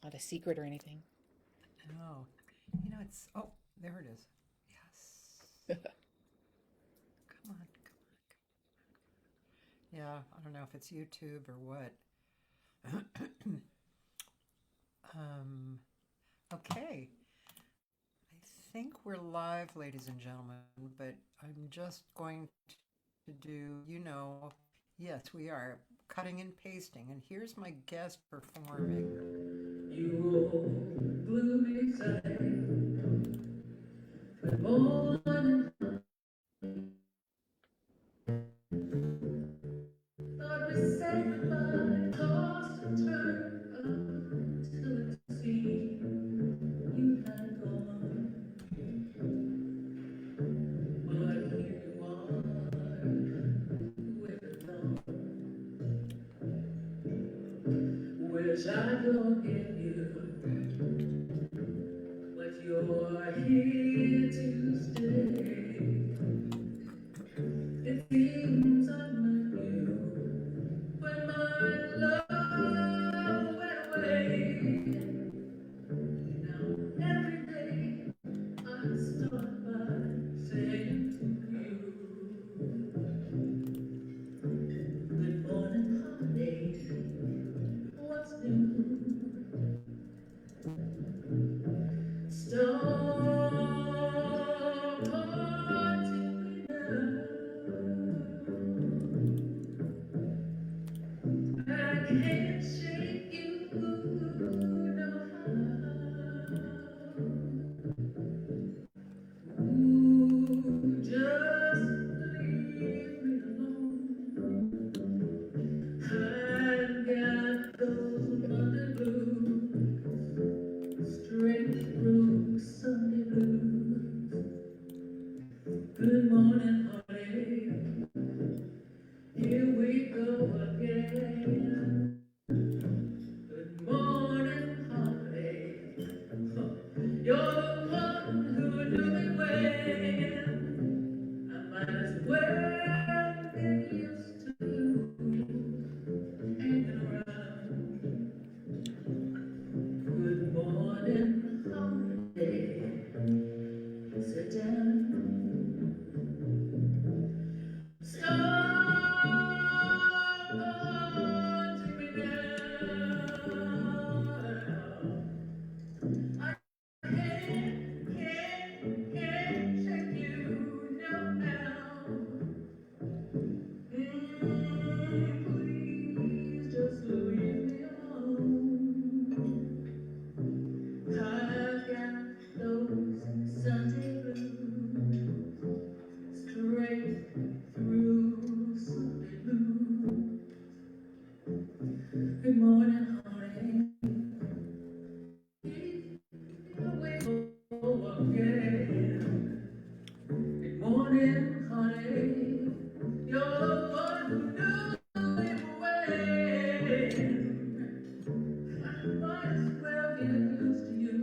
not a secret or anything. Oh, it's, oh, there it is. Yes. Come on, come on. Yeah, I don't know if it's YouTube or what. Um, okay. I think we're live, ladies and gentlemen, but I'm just going to do, yes, we are cutting and pasting, and here's my guest performing. You blew me aside, but more than thought we said goodbye, tossed and turned until it seemed you had gone. But here you are, with wish I could give you, but you're here to stay. It seems I met you when my love went away. Now every day I start by saying to you, good morning, holiday. What's new? Start haunting me now. I can't shake you, no how. Ooh, just leave me alone. I've got those Monday blues, straight through Sunday blues. Good morning, honey. Here we go again. Good morning, honey. You're the one who knew me well. I might as well get used to hanging around. Good morning, holiday. Sit down. Start to me now. I can't shake you now. Please just leave me alone. I've got those Sunday blues, straight through Sunday blues. Good morning, honey. Here we go again. Good morning, honey. You're the one who knew me well. I might as well get used to you,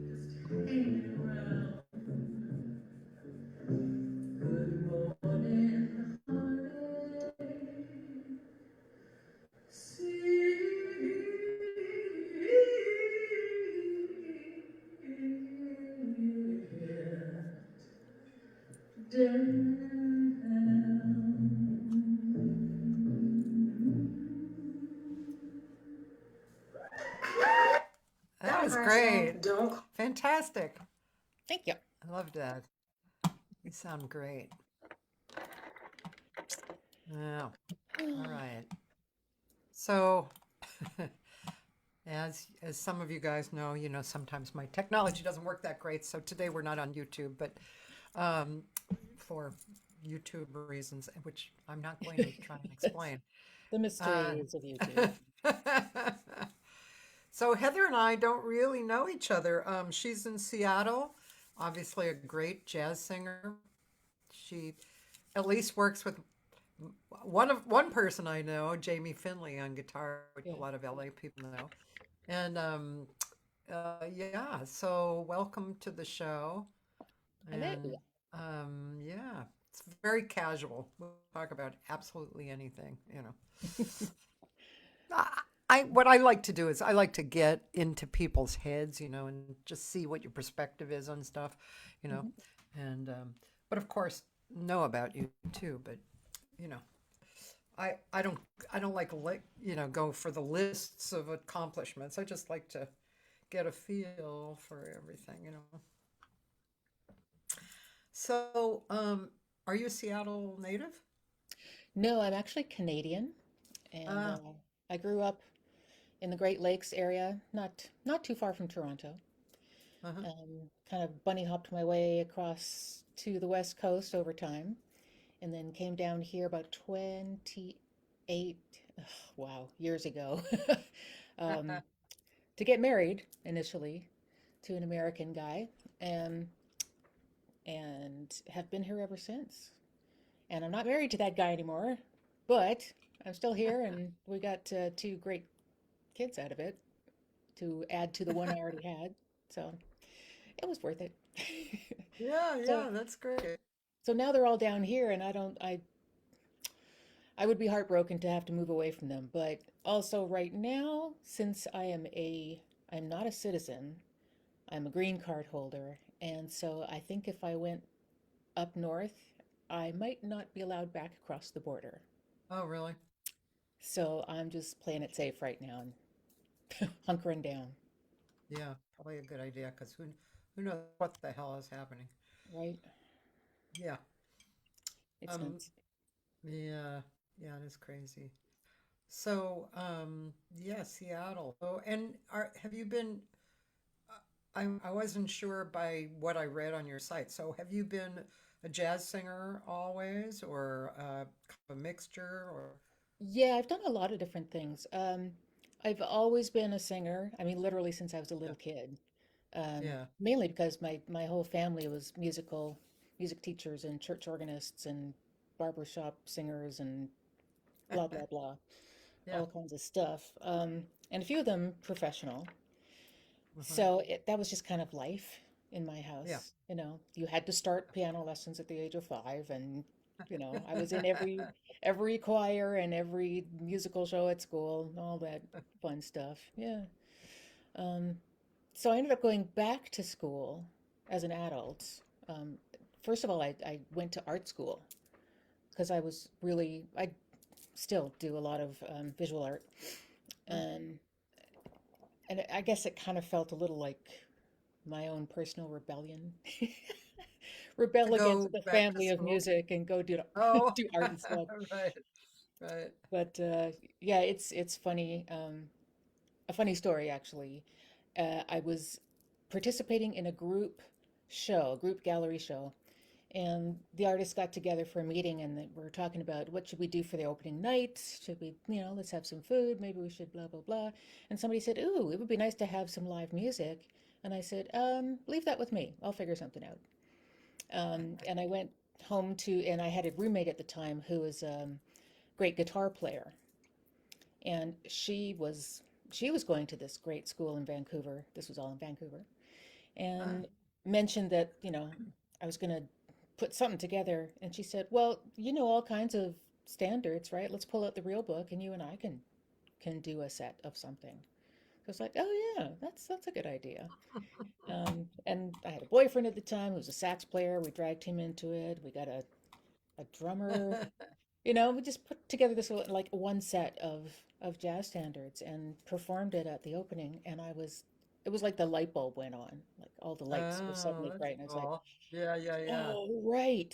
just hanging around. Good morning, honey. See that was great. Fantastic. Thank you. I loved that. You sound great. Yeah. All right. So, as some of you guys know, sometimes my technology doesn't work that great. So today we're not on YouTube, but for YouTube reasons, which I'm not going to try and explain. The mysteries of YouTube. So Heather and I don't really know each other. She's in Seattle, obviously a great jazz singer. She at least works with one person I know, Jamie Finley on guitar, which a lot of LA people know. And yeah, so welcome to the show. And yeah, it's very casual. We'll talk about absolutely anything. I what I like to do is I like to get into people's heads, and just see what your perspective is on stuff, you know, Mhm. and but of course know about you too. But you know, I don't go for the lists of accomplishments. I just like to get a feel for everything. So, are you a Seattle native? No, I'm actually Canadian, and Ah, I grew up in the Great Lakes area, not too far from Toronto. uh-huh. Kind of bunny hopped my way across to the West Coast over time, and then came down here about 28, ugh, wow, years ago, um, to get married initially to an American guy, and and have been here ever since. And I'm not married to that guy anymore, but I'm still here, and we got two great kids out of it to add to the one I already had. So it was worth it. Yeah, So yeah, that's great. so now they're all down here, and I would be heartbroken to have to move away from them. But also right now, since I'm not a citizen, I'm a green card holder, and so I think if I went up north, I might not be allowed back across the border. Oh, really? So I'm just playing it safe right now and hunkering down, Yeah, probably a good idea because who knows what the hell is happening? right? Yeah. It's Um, nuts. yeah, yeah, it is crazy. So, yeah, Seattle. Oh, and have you been? I wasn't sure by what I read on your site. So, have you been a jazz singer always, or kind of a mixture, or? Yeah, I've done a lot of different things. I've always been a singer. I mean, literally since I was a Yeah, little kid. yeah. Mainly because my whole family was music teachers and church organists and barbershop singers and blah blah blah, Yeah. all kinds of stuff. And a few of them professional. Uh-huh. So that was just kind of life in my Yeah. house. You had to start piano lessons at the age of 5, and I was in every choir and every musical show at school, and all that fun stuff. Yeah. Um, so I ended up going back to school as an adult. Um, First of all, I went to art school because I still do a lot of visual art. Mm. Um, and I guess it kind of felt a little like my own personal rebellion. To Rebel go against the back to family of school. music and go do Oh, do art instead. right, right. But yeah, it's funny. A funny story actually. I was participating in a group gallery show, and the artists got together for a meeting, and we were talking about what should we do for the opening night. Should we, let's have some food. Maybe we should blah blah blah. And somebody said, "Ooh, it would be nice to have some live music." And I said, "Leave that with me. I'll figure something out." And I went home and I had a roommate at the time who was a great guitar player, and she was going to this great school in Vancouver. This was all in Vancouver, Ah, and mentioned that I was going to put something together. And she said, "Well, you know all kinds of standards, right? Let's pull out the real book, and you and I can do a set of something." I was like, "Oh yeah, that's a good idea." And I had a boyfriend at the time who was a sax player. We dragged him into it. We got a drummer. We just put together this like one set of jazz standards and performed it at the opening. And it was like the light bulb went on, like all the lights were oh, suddenly that's bright, and I was like, cool. Yeah, yeah, yeah. "Oh, right,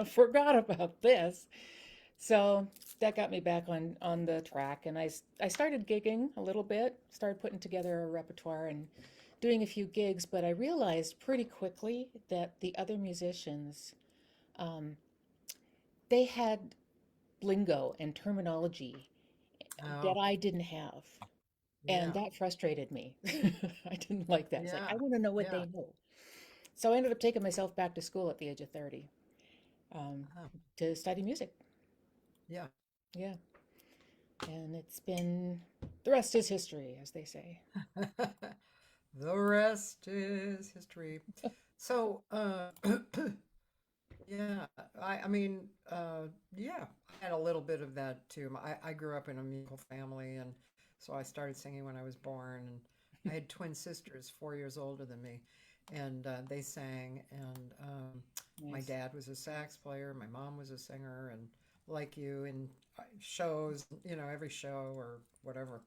forgot about this." So that got me back on the track, and I started gigging a little bit, started putting together a repertoire and doing a few gigs, but I realized pretty quickly that the other musicians, um, they had lingo and terminology that Oh, I didn't have. And yeah, that frustrated me. I didn't like that. It's like, yeah, I want to know what yeah. they know. So I ended up taking myself back to school at the age of 30, um, Oh, to study music. yeah. Yeah. And the rest is history, as they say. The rest is history. So, yeah, I mean, yeah, I had a little bit of that too. I grew up in a musical family, and So I started singing when I was born, and I had twin sisters 4 years older than me, and they sang. And my Nice. dad was a sax player, my mom was a singer, and like you in shows, every show or whatever.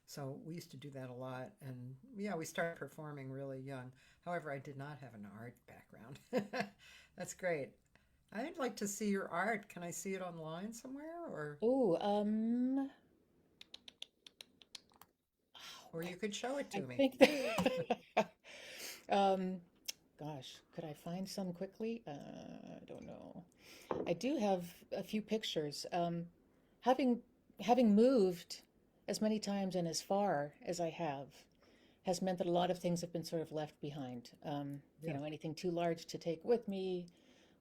So we used to do that a lot, and yeah, we started performing really young. However, I did not have an art background. That's great. I'd like to see your art. Can I see it online somewhere, Oh, or you could show it I to me? think that, um, gosh, could I find some quickly? I don't know. I do have a few pictures. Having having moved as many times and as far as I have has meant that a lot of things have been sort of left behind. Yeah, Anything too large to take with me,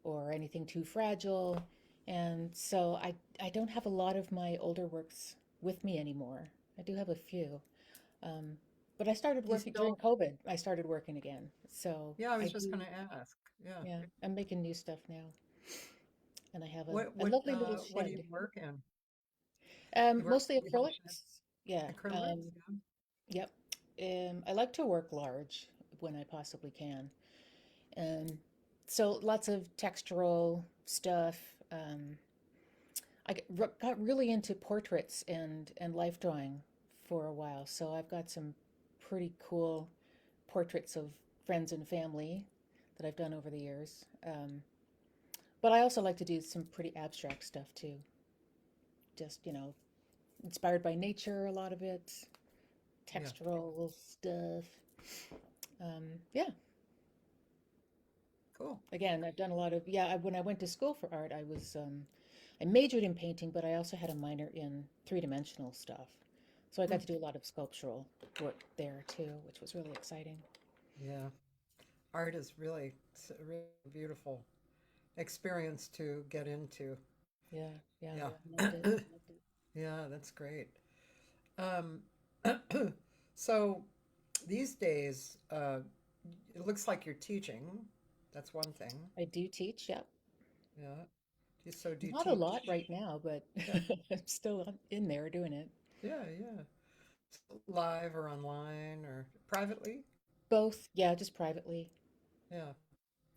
or anything too fragile. And so I don't have a lot of my older works with me anymore. I do have a few. Um, but I started you working during still? COVID. I started working again. So Yeah, I I was just do, going to ask. Yeah. yeah, I'm making new stuff now. And I have What a what lovely little uh what do you shed. work in? Mostly You have a shed? acrylics. Yeah. Acrylics? Yeah. Yep. I like to work large when I possibly can. Um, so lots of textural stuff. Got really into portraits and life drawing for a while. So I've got some pretty cool portraits of friends and family that I've done over the years. But I also like to do some pretty abstract stuff too. Just, inspired by nature, a lot of it, Yeah. textural stuff. Yeah, Cool. again, I've done a lot of, yeah, when I went to school for art, I majored in painting, but I also had a minor in three-dimensional stuff. So I got Hmm. to do a lot of sculptural work there too, which was really exciting. Yeah. Art is really it's a really beautiful experience to get into. Yeah, yeah, Yeah. loved it, loved it. Yeah, that's great. Um, so these days, it looks like you're teaching. That's one thing. I do teach, yeah. Yeah. So do you Not a lot teach? right now, but Yeah. I'm still in there doing it. Yeah, yeah. Live or online or privately? Both, yeah, just privately. Yeah.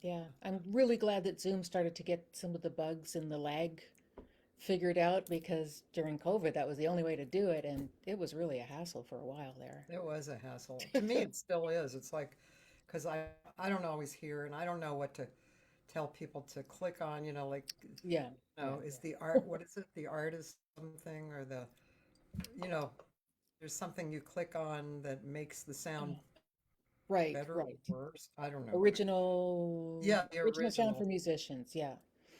Yeah, I'm really glad that Zoom started to get some of the bugs and the lag figured out because during COVID, that was the only way to do it, and it was really a hassle for a while there. It was a hassle. To me, it still is. It's like, because I don't always hear and I don't know what to tell people to click on, like, Yeah, yeah, is the yeah. art, what is it? The art is something or you know, there's something you click on that makes the sound Right, better or right. worse. I don't know what it, Original, yeah, the original sound for original. musicians. Yeah,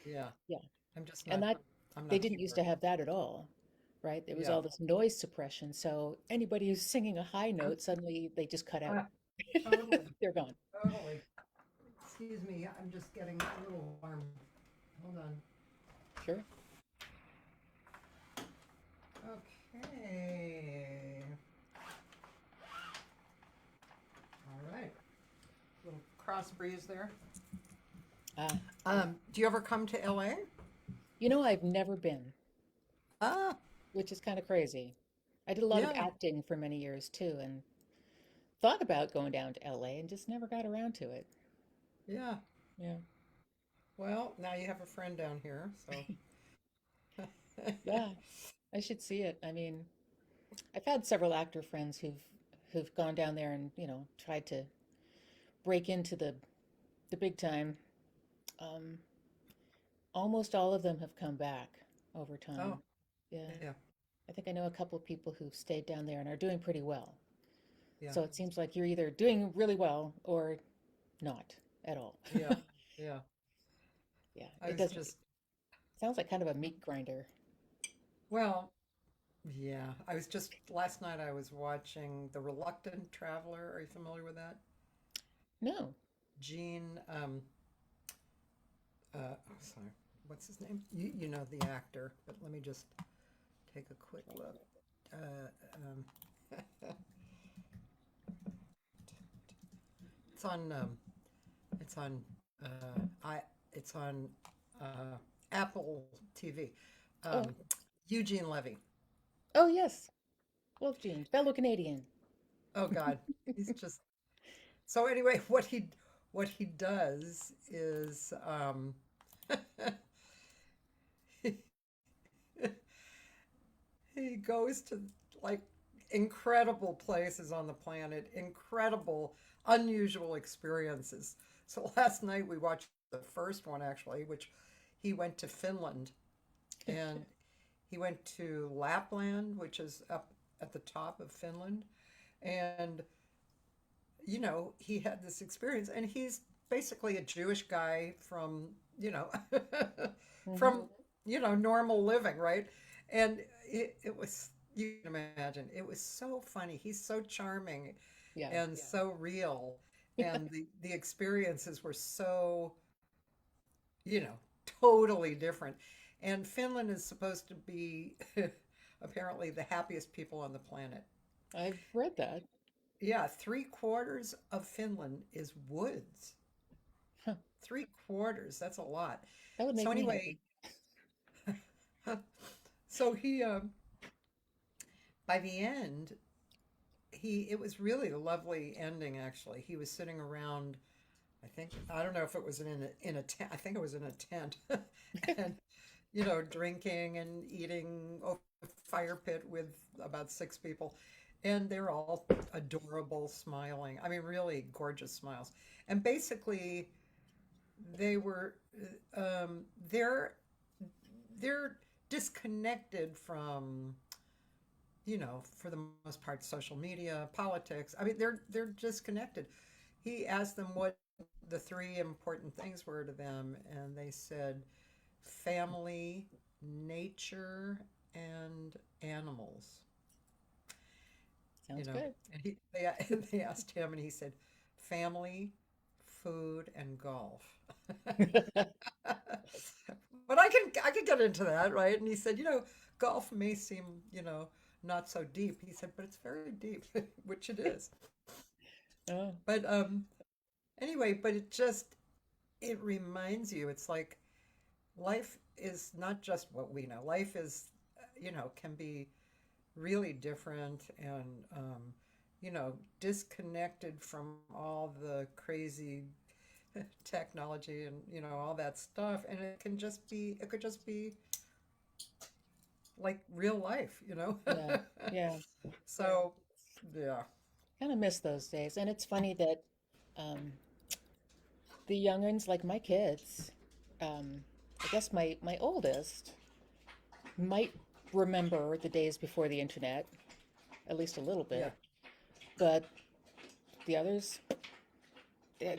Yeah. yeah. I'm just And not, that I'm they not didn't used sure. to have that at all, right? There was Yeah. all this noise suppression. So anybody who's singing a high note, suddenly they just cut out. Uh, totally. They're gone. Totally. Excuse me, I'm just getting a little warm. Hold on. Sure. Okay. All right. Little cross breeze there. Uh, Do you ever come to LA? I've never been, Ah, which is kind of crazy. I did a lot of yeah, acting for many years too, and thought about going down to LA and just never got around to it. yeah. Yeah. Well, now you have a friend down here, so. Yeah, I should see it. I mean, I've had several actor friends who've gone down there and, tried to break into the big time. Um, Almost all of them have come back over Oh, time. Yeah. yeah, I think I know a couple of people who've stayed down there and are doing pretty well. yeah, So it seems like you're either doing really well or not at all. yeah, yeah. Yeah, I it was doesn't just, sounds like kind of a meat grinder. well, yeah. I was just, last night I was watching The Reluctant Traveler. Are you familiar with that? No. Gene, oh, sorry, what's his name? You know the actor, but let me just take a quick look. Uh, it's on, it's on, I, it's on uh, Apple TV. Oh, Um, Eugene Levy. oh yes. Wolf Jean, fellow Canadian. Oh God, he's just so anyway. What he does is he, he goes to like incredible places on the planet, incredible, unusual experiences. So last night we watched the first one actually, which he went to Finland and he went to Lapland, which is up at the top of Finland. And, he had this experience, and he's basically a Jewish guy from, Hmm. from, normal living, right? And it was, you can imagine, it was so funny. He's so charming Yeah. and so real. And the experiences were so, you know, totally different. And Finland is supposed to be apparently the happiest people on the planet. I've read that. Yeah, three-quarters of Finland is woods. Huh. Three-quarters, that's a lot. That would So make me anyway, happy. so he by the end, it was really a lovely ending actually. He was sitting around, I don't know if it was in a tent. I think it was in a tent. And drinking and eating over a fire pit with about six people. And they're all adorable, smiling. I mean, really gorgeous smiles. And basically, they were, um, they're, they're disconnected from, for the most part, social media, politics. I mean, they're disconnected. He asked them what the three important things were to them, and they said family, nature, and animals. Sounds good. And they asked him, and he said family, food, and golf. But I can get into that, right? And he said, golf may seem, not so deep. He said, but it's very deep, which it is. Oh, But anyway, but it reminds you, it's like life is not just what we know. Life is, can be really different and disconnected from all the crazy technology and all that stuff, and it could just be like real life, yeah. Yeah. So yeah, Kind of miss those days. And it's funny that um, the young'uns, like my kids, I guess my oldest might remember the days before the internet, at least a little yeah, bit, but the others,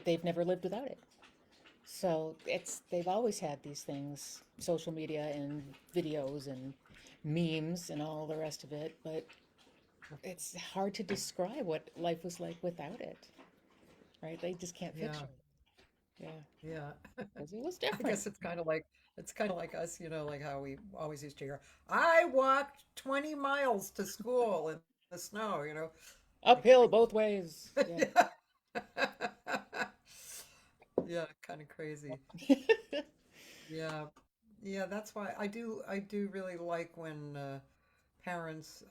they've never lived without it. So they've always had these things, social media and videos and memes and all the rest of it, but it's hard to describe what life was like without it, right? They just can't yeah, picture it. Yeah, yeah. because it was I different. guess it's kind of like us, like how we always used to hear, I walked 20 miles to school in the snow, like Uphill both ways. Yeah. yeah. Yeah, kind of crazy. Yeah. Yeah, that's why I do really like when parents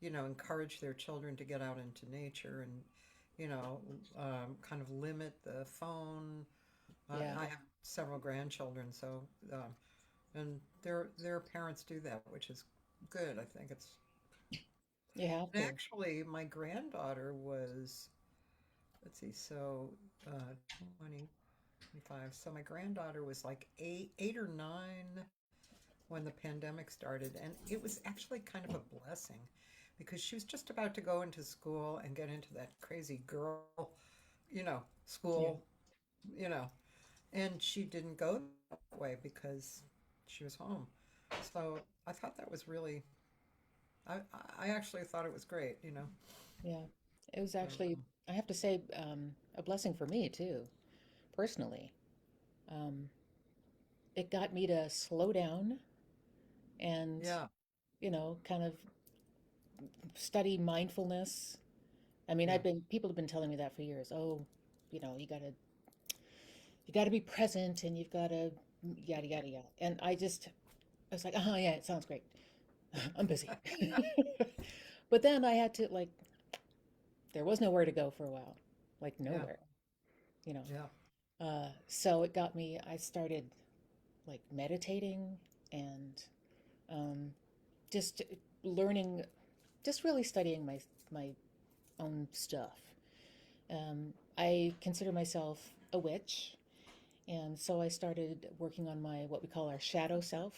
encourage their children to get out into nature and kind of limit the phone. Yeah, I have several grandchildren, so and their parents do that, which is good. I think it's you have and to. actually my granddaughter was, let's see, so 20, 25. So my granddaughter was like eight or nine when the pandemic started, and it was actually kind of a blessing because she was just about to go into school and get into that crazy girl, Yeah, school, you know, and she didn't go that way because she was home. So I thought that was really, I I actually thought it was great. yeah. It was So actually, I have to say, a blessing for me too, personally. Um, it got me to slow down and, yeah, kind of study mindfulness. I mean, yeah, people have been telling me that for years. Oh, you gotta be present and you've gotta yada yada yada. And I was like, oh yeah, it sounds great. I'm busy. But then I had to like there was nowhere to go for a while, like Yeah. nowhere, you know. Yeah. So it got me. I started like meditating and um, just learning, just really studying my own stuff. I consider myself a witch, and so I started working on my what we call our shadow self.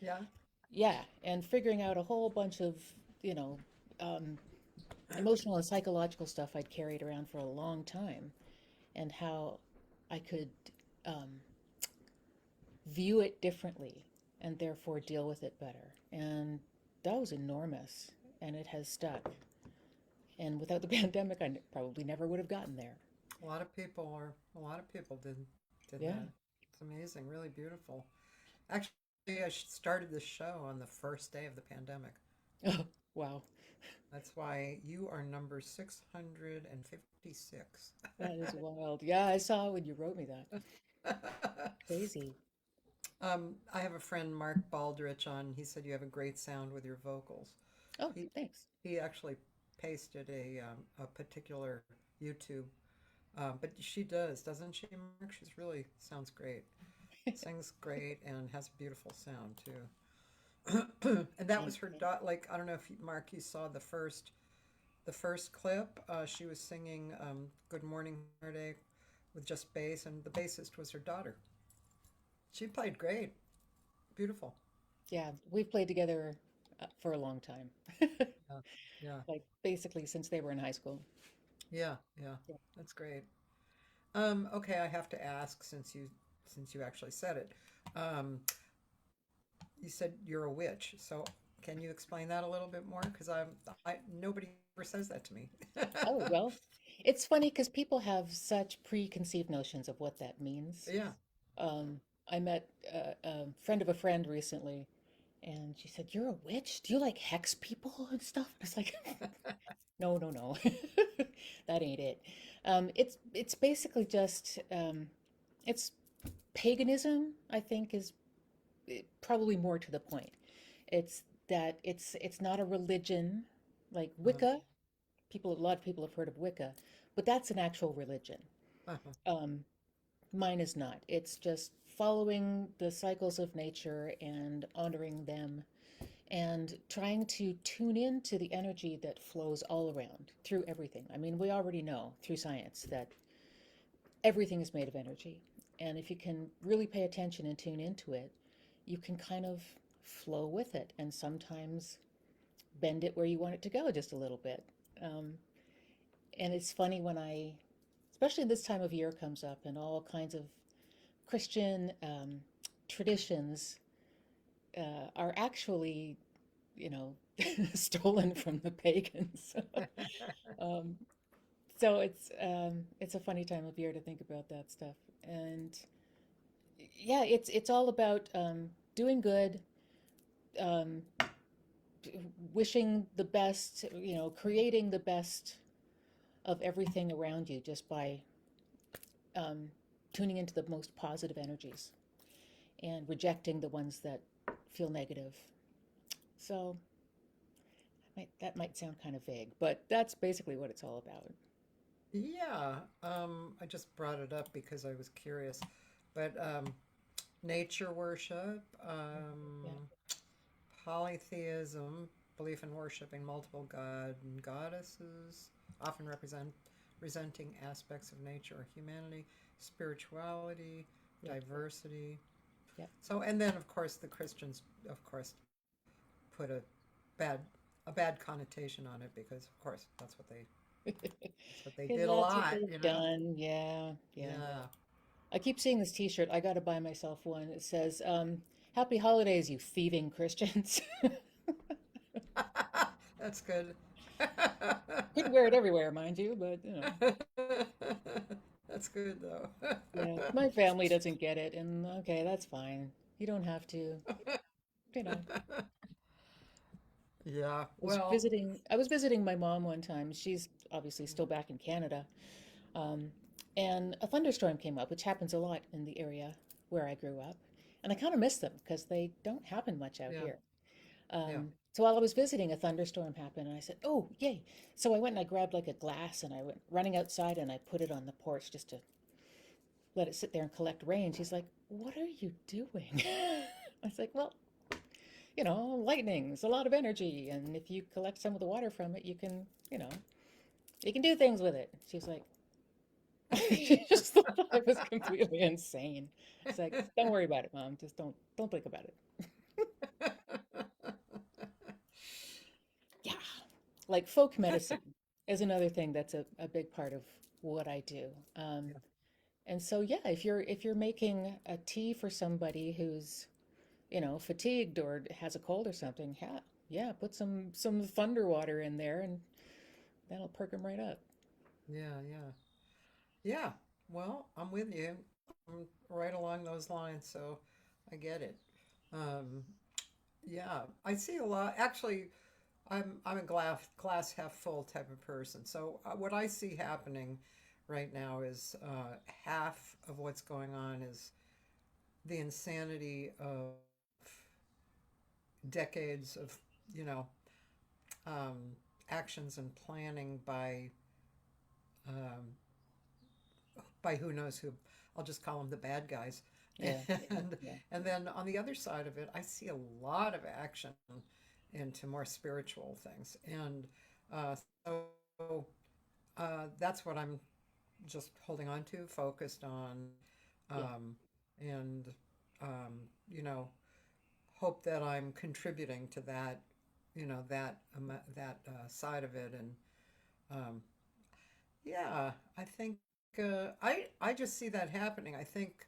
Yeah. Yeah, and figuring out a whole bunch of, you know, um, emotional and psychological stuff I'd carried around for a long time, and how I could um, view it differently and therefore deal with it better. And that was enormous, and it has stuck. And without the pandemic, probably never would have gotten there. A lot of people did Yeah. that. It's amazing, really beautiful. Actually, I started this show on the first day of the pandemic. Oh, wow. That's why you are number 656. That is wild. Yeah, I saw when you wrote me that. Crazy. I have a friend, Mark Baldrich, on. He said you have a great sound with your vocals. Oh, He thanks. he actually pasted a particular YouTube, but she does, doesn't she, Mark? She's really sounds great, sings great, and has a beautiful sound too. And that was Thanks. her dot. Like I don't know if Mark, you saw the first clip. She was singing "Good Morning Heartache" with just bass, and the bassist was her daughter. She played great, beautiful. Yeah, we've played together for a long time. Yeah, yeah, Like basically since they were in high school. yeah, yeah. Yeah. That's great. Okay, I have to ask since you actually said it. Um, you said you're a witch, so can you explain that a little bit more? Because I nobody ever says that to me. Oh, well, it's funny because people have such preconceived notions of what that means. Yeah. I met a friend of a friend recently, and she said, "You're a witch? Do you like hex people and stuff?" I was like, "No, no, no, that ain't it." It's basically just it's paganism. I think is probably more to the point. It's that it's not a religion like Uh-huh. Wicca. A lot of people have heard of Wicca, but that's an actual religion. Uh-huh. Um, Mine is not. It's just following the cycles of nature and honoring them and trying to tune in to the energy that flows all around through everything. I mean, we already know through science that everything is made of energy. And if you can really pay attention and tune into it, you can kind of flow with it and sometimes bend it where you want it to go just a little bit. Um, and it's funny when especially this time of year comes up and all kinds of Christian traditions are actually, you know, stolen from the pagans. um, so it's a funny time of year to think about that stuff. And yeah, it's all about doing good, um, wishing the best, you know, creating the best of everything around you just by um, tuning into the most positive energies and rejecting the ones that feel negative. So that might sound kind of vague, but that's basically what it's all about. Yeah. I just brought it up because I was curious, but nature worship, Yeah, polytheism, belief in worshiping multiple god and goddesses, often resenting aspects of nature or humanity, spirituality, yeah, diversity. yeah. So, and then of course the Christians, of course, put bad a bad connotation on it because of course that's what they Because did a that's what lot, they've you know. done. Yeah, yeah. Yeah. I keep seeing this T-shirt. I got to buy myself one. It says, "Happy holidays, you thieving Christians." That's good. Couldn't wear it everywhere, mind you, but you know. That's good though. Yeah, my family doesn't get it, and okay, that's fine. You don't have to, you know. Yeah. Well, I was visiting my mom one time. She's obviously still back in Canada. Um, and a thunderstorm came up, which happens a lot in the area where I grew up. And I kind of miss them because they don't happen much out yeah. here. Yeah. So while I was visiting, a thunderstorm happened, and I said, "Oh, yay!" So I went and I grabbed like a glass, and I went running outside, and I put it on the porch just to let it sit there and collect rain. She's like, "What are you doing?" I was like, "Well, lightning's a lot of energy, and if you collect some of the water from it, you can do things with it." She's like, she just thought I was completely insane. It's like, "Don't worry about it, Mom. Just don't think about it." Yeah, like folk medicine is another thing that's a big part of what I do. Yeah. And so, yeah, if you're making a tea for somebody who's fatigued or has a cold or something, yeah, yeah, put some thunder water in there, and that'll perk them right up. Yeah, yeah. Yeah. Well, I'm with you. I'm right along those lines, so I get it. Um, yeah, I see a lot. Actually, I'm a glass half full type of person. So what I see happening right now is half of what's going on is the insanity of decades of, you know, um, actions and planning um, by who knows who. I'll just call them the bad guys. Yeah, And yeah, and then on the other side of it, I see a lot of action into more spiritual things. And uh, so that's what I'm just holding on to, focused on, yeah, um, and um, you know, hope that I'm contributing to that, that side of it. And um, yeah, I think I just see that happening. I think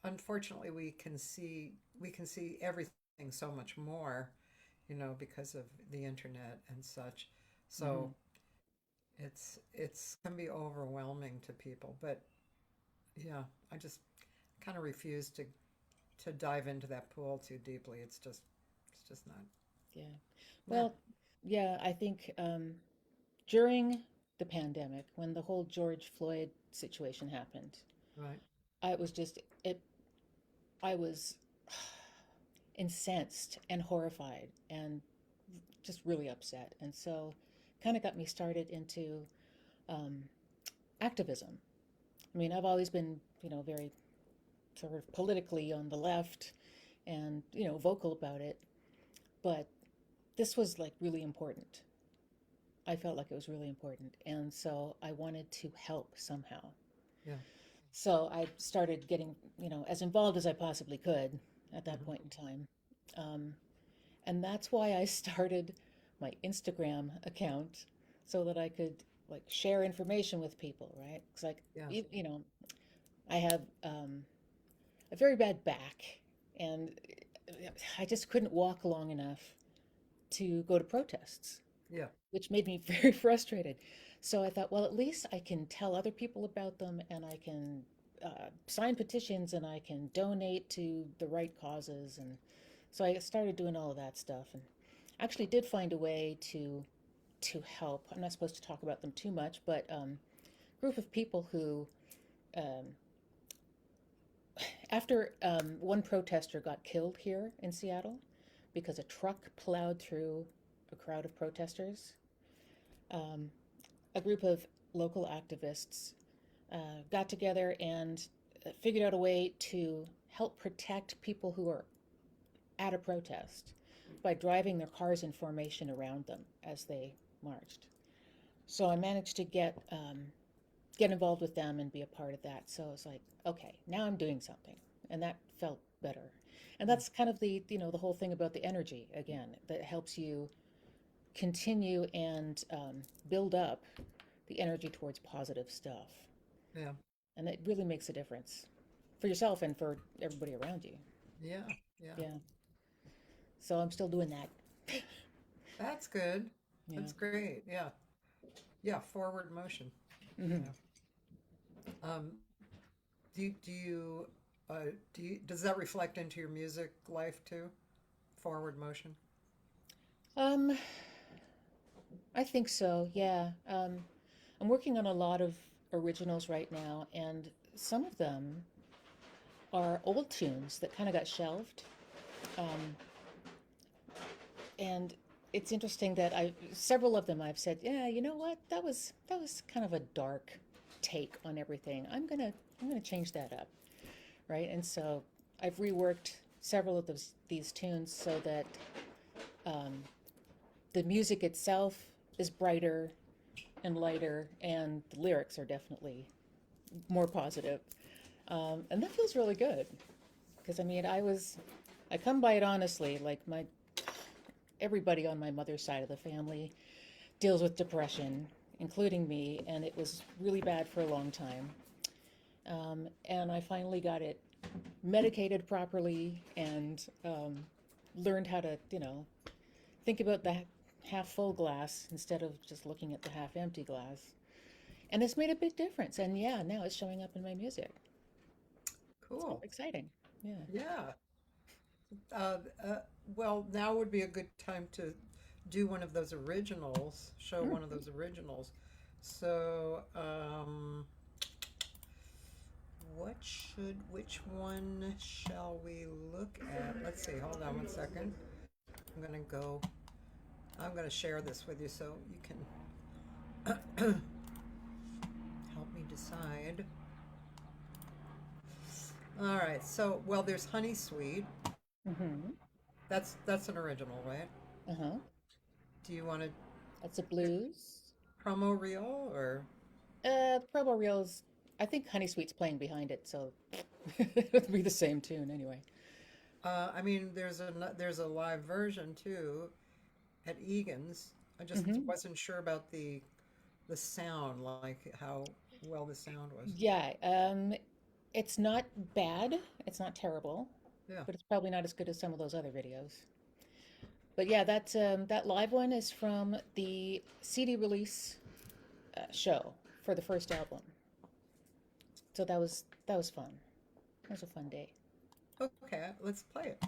unfortunately we can see everything so much more, because of the internet and such. hmm So it's can be overwhelming to people. But yeah, I just kind of refuse to dive into that pool too deeply. It's just not. yeah. Yeah, Well, yeah, I think during the pandemic, when the whole George Floyd situation happened, right. I was just it. I was incensed and horrified and just really upset, and so kind of got me started into um, activism. I mean, I've always been, very sort of politically on the left and, vocal about it, but this was like really important. I felt like it was really important. And so I wanted to help somehow. Yeah. So I started getting, as involved as I possibly could at that Hmm. point in time. Um, and that's why I started my Instagram account so that I could like share information with people, right? It's like, Yeah. I have a very bad back, and I just couldn't walk long enough to go to protests, Yeah. which made me very frustrated. So I thought, well, at least I can tell other people about them, and I can sign petitions, and I can donate to the right causes. And so I started doing all of that stuff, and actually did find a way to help. I'm not supposed to talk about them too much, but group of people who um, after one protester got killed here in Seattle because a truck plowed through a crowd of protesters, um, a group of local activists got together and figured out a way to help protect people who are at a protest by driving their cars in formation around them as they marched. So I managed to get involved with them and be a part of that. So it's like, okay, now I'm doing something, and that felt better. And Mm. that's kind of the whole thing about the energy again that helps you continue and build up the energy towards positive stuff, Yeah. and it really makes a difference for yourself and for everybody around you. Yeah. Yeah. Yeah. So I'm still doing that. That's good. Yeah. That's great. Yeah. Yeah. Forward motion. hmm Yeah. Um, does that reflect into your music life too? Forward motion. Um, I think so. Yeah. I'm working on a lot of originals right now, and some of them are old tunes that kind of got shelved. Um, and it's interesting that I several of them I've said, yeah, you know what? That was kind of a dark take on everything. I'm gonna change that up, right? And so I've reworked several of these tunes so that um, the music itself is brighter and lighter, and the lyrics are definitely more positive. And that feels really good because I mean, I come by it honestly. Like everybody on my mother's side of the family deals with depression, including me, and it was really bad for a long time. And I finally got it medicated properly and learned how to, think about the half full glass instead of just looking at the half empty glass. And it's made a big difference. And yeah, now it's showing up in my music. So Cool. exciting. Yeah. Yeah. Uh, uh, well, now would be a good time to do one of those originals, show one of Mm. those originals. So, which one shall we look at? Let's see, hold on one second. I'm gonna go, I'm gonna share this with you so you can help me decide. All right, so, well, there's Honeysweet. Mm-hmm. That's an original, right? Uh-huh. Do you want to That's a blues. promo reel or? Promo Reels, I think Honeysweet's playing behind it, so it'll be the same tune anyway. I mean, there's a live version too at Egan's. I just Hmm. wasn't sure about the sound, like how well the sound was. Yeah, it's not bad. It's not terrible, Yeah. but it's probably not as good as some of those other videos. But yeah, that live one is from the CD release show for the first album. So that was fun. That was a fun day. Okay, let's play it.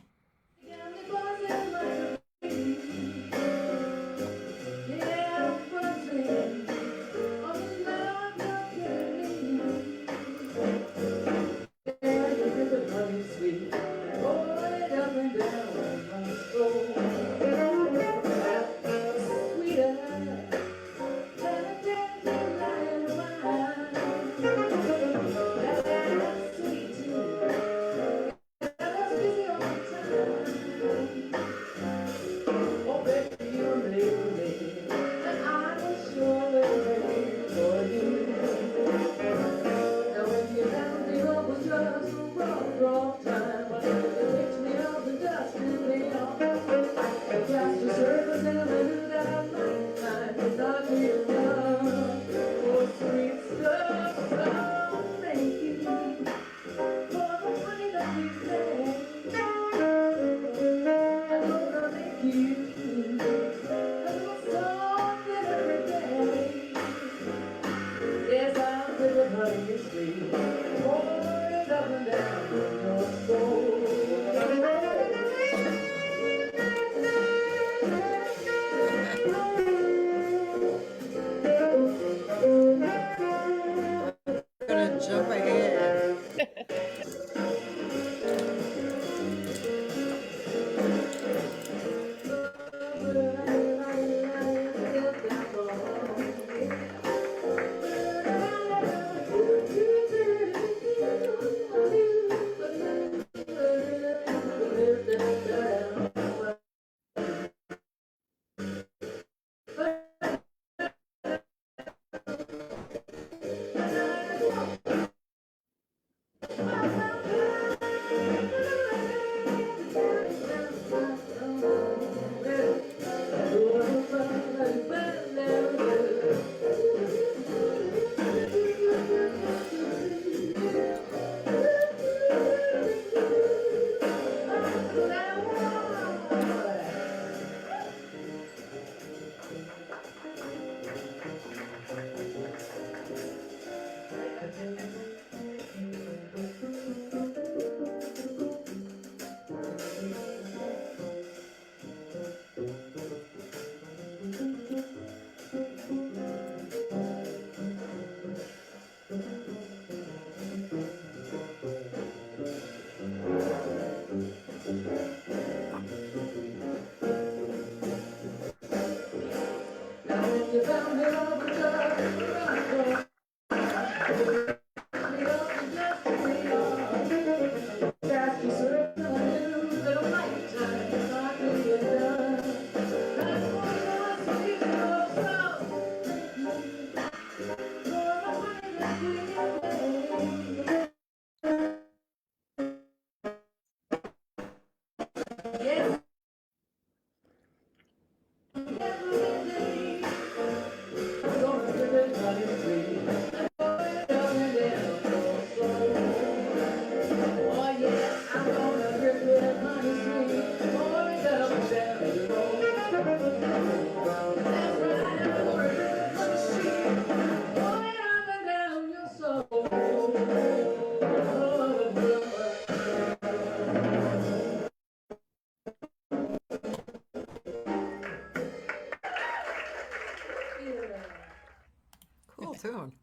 cool tune.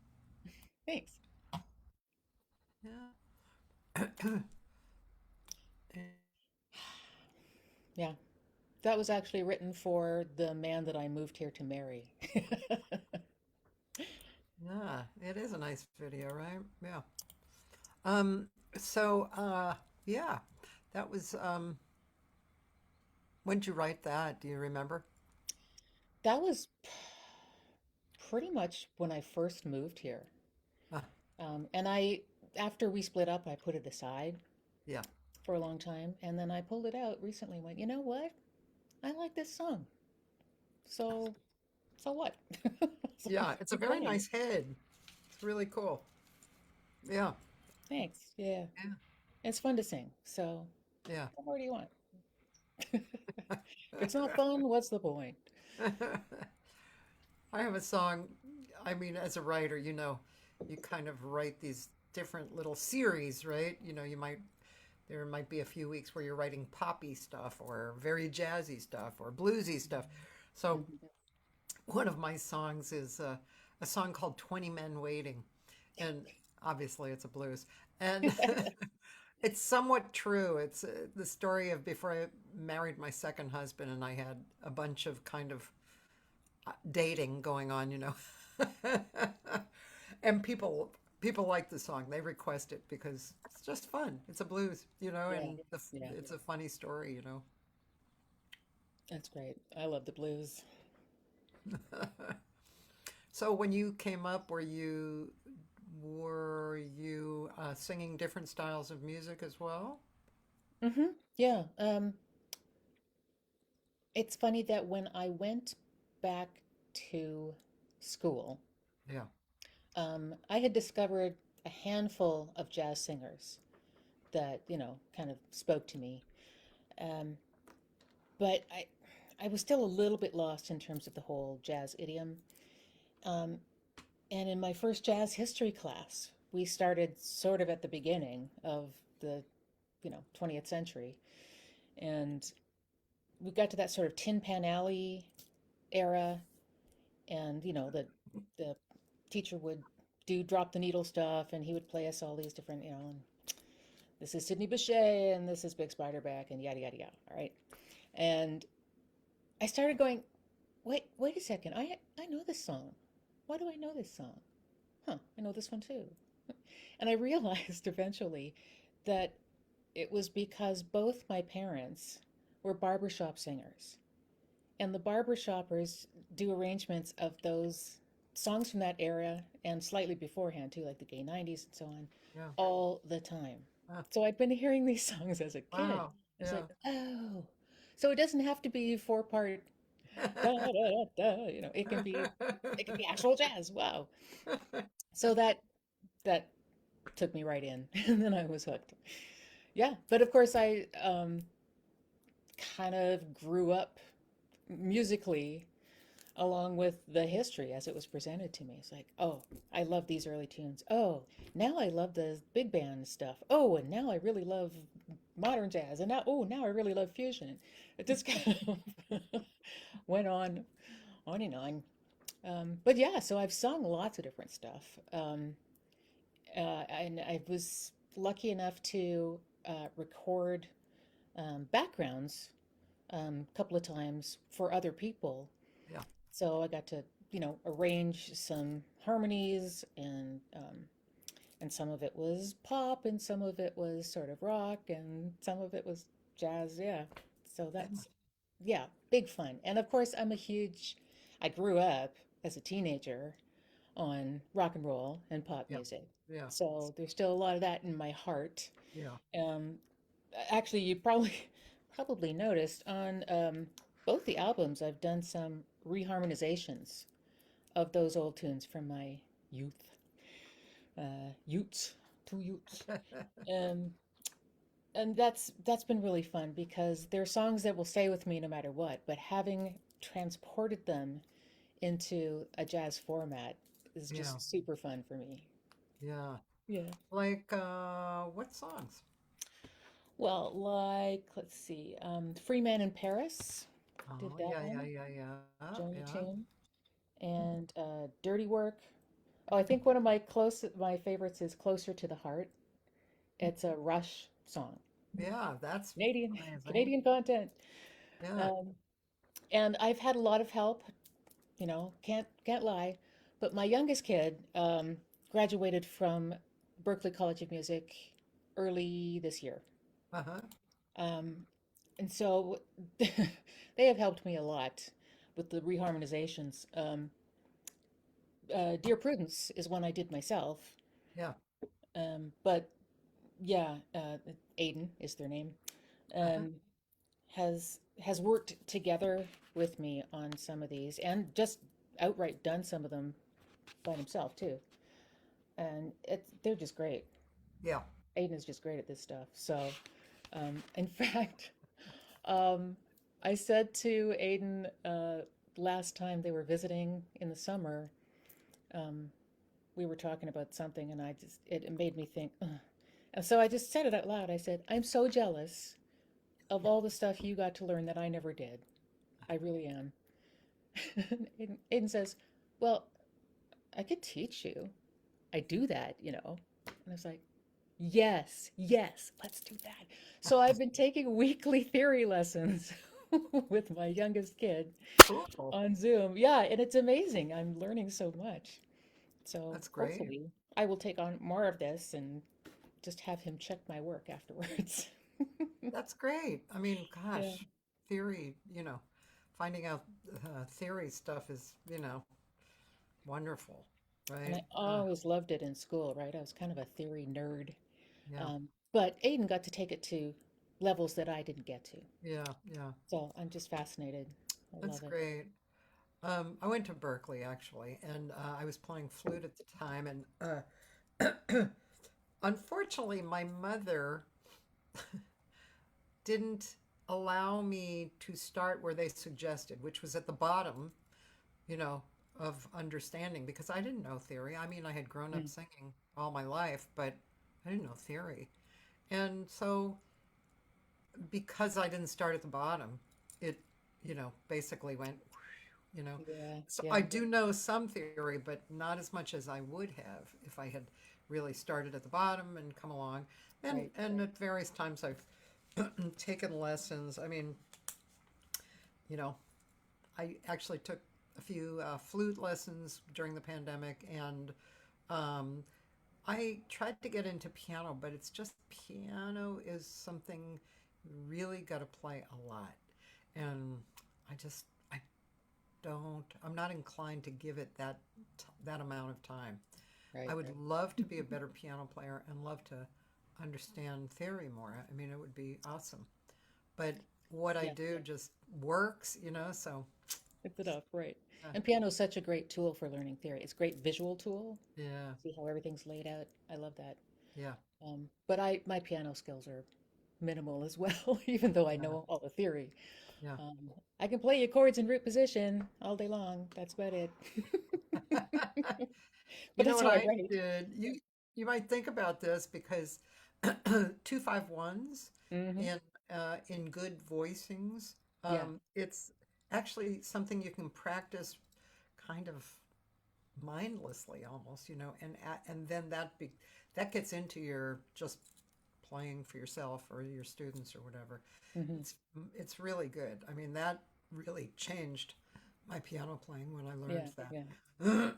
Thanks. Yeah. Yeah, that was actually written for the man that I moved here to marry. Yeah, it is a nice video, right? Yeah. Um, so yeah, that was when did you write that? Do you remember? That was pretty much when I first moved here. Uh, And after we split up, I put it aside yeah. for a long time. And then I pulled it out recently and went, you know what? I like this song. So, so what? So Yeah, it's a keep very playing. nice head. It's really cool. Yeah. Thanks. Yeah. Yeah. It's fun to sing. So, Yeah. what more do you want? If it's not fun, what's the point? I have a song, I mean, as a writer, you kind of write these different little series, right? There might be a few weeks where you're writing poppy stuff or very jazzy stuff or bluesy stuff. So one of my songs is a song called 20 Men Waiting. And obviously it's a blues. And it's somewhat true. It's the story of before I married my second husband and I had a bunch of kind of dating going on, and people like the song. They request it because it's just fun. It's a blues, Yeah. and Yeah. it's a funny story. That's great. I love the blues. So when you came up, were you singing different styles of music as well? Yeah. It's funny that when I went back to school, Yeah, I had discovered a handful of jazz singers that, kind of spoke to me. Um, but I was still a little bit lost in terms of the whole jazz idiom. Um, and in my first jazz history class, we started sort of at the beginning of the, 20th century. And we got to that sort of Tin Pan Alley era, and the teacher would do drop the needle stuff, and he would play us all these different, this is Sidney Bechet, and this is Big Spiderback, and yada yada yada. All right, and I started going, wait a second, I know this song. Why do I know this song? Huh, I know this one too. And I realized eventually that it was because both my parents were barbershop singers. And the barbershoppers do arrangements of those songs from that era and slightly beforehand too, like the gay 90s and so on, yeah. all the time. Ah, So I'd been hearing these songs as a kid. wow. It's Yeah. like, oh, so it doesn't have to be four-part da da da da, it can be actual jazz. Wow. So that took me right in, and then I was hooked. Yeah, but of course I kind of grew up musically along with the history as it was presented to me. It's like, oh, I love these early tunes. Oh, now I love the big band stuff. Oh, and now I really love modern jazz. And now I really love fusion. It just kind of went on and on. But yeah, so I've sung lots of different stuff. And I was lucky enough to record backgrounds a couple of times for other people. Yeah. So I got to, arrange some harmonies, and some of it was pop, and some of it was sort of rock, and some of it was jazz. Yeah. So Yeah. that's, yeah, big fun. And of course, I grew up as a teenager on rock and roll and pop Yeah. music. Yeah. So there's still a lot of that in my heart. Yeah. Um, Actually, you probably probably noticed on both the albums, I've done some reharmonizations of those old tunes from my youth, Utes, two Utes, um, and that's been really fun because they're songs that will stay with me no matter what. But having transported them into a jazz format is Yeah. just super fun for me. Yeah. Yeah. Like what songs? Well, like, let's see, Free Man in Paris, did Oh, that yeah, yeah, one, yeah, yeah. Joni Yeah. Tune, and Dirty Work. Oh, I think one of my favorites is "Closer to the Heart." It's a Rush song. Yeah, that's Canadian amazing. Canadian content. Yeah. Um, and I've had a lot of help, can't lie. But my youngest kid graduated from Berklee College of Music early this year. Uh-huh. Um, and so they have helped me a lot with the reharmonizations. Dear Prudence is one I did myself. Yeah. But yeah, Aiden is their name. Uh-huh. Um, has worked together with me on some of these and just outright done some of them by himself too. And they're just great. Yeah. Aiden is just great at this stuff. So, in fact, um, I said to Aiden last time they were visiting in the summer, um, we were talking about something, and it made me think. Ugh. And so I just said it out loud. I said, "I'm so jealous of all the stuff you got to learn that I never did. I really am." Aiden says, "Well, I could teach you. I do that, you know." And I was like, "Yes, yes, let's do that." So I've been taking weekly theory lessons with my youngest kid Cool. on Zoom. Yeah, and it's amazing. I'm learning so much. So That's great. hopefully I will take on more of this and just have him check my work afterwards. That's great. I mean, Yeah. gosh, theory, finding out theory stuff is, wonderful, And right? I always loved it in school, right? I was kind of a theory nerd. Yeah. But Aiden got to take it to levels that I didn't get to. Yeah. Yeah. So I'm just fascinated. I That's love it. great. I went to Berkeley actually, and I was playing flute at the time, and unfortunately, my mother didn't allow me to start where they suggested, which was at the bottom, you know, of understanding because I didn't know theory. I mean, I had grown up Mm. singing all my life, but I didn't know theory. And so, because I didn't start at the bottom, it, basically went, you know. Yeah, So I yeah, do know some theory, but not as much as I would have if I had really started at the bottom and come along. And right, and right. at various times I've taken lessons. I mean, you know, I actually took a few flute lessons during the pandemic, and um, I tried to get into piano, but it's just piano is something you really got to play a lot, and I don't. I'm not inclined to give it that amount of time. I Right, would right. love to be a better piano player and love to understand theory more. I mean, it would be awesome. But what I Yeah, do yeah. just works, so It's enough, right. uh, And piano is such a great tool for learning theory. It's a great visual tool. yeah, See how everything's laid out. I love that. yeah, But my piano skills are minimal as well, even though I yeah, know all the theory. yeah. I can play your chords in root position all day long. That's about it. You But know that's what how I I write. did? You might think about this because 251s Hmm. in good voicings, Yeah, it's actually something you can practice kind of mindlessly almost, and then that gets into your just playing for yourself or your students or whatever. hmm, It's really good. I mean, that really changed my piano playing when I yeah, learned yeah. that.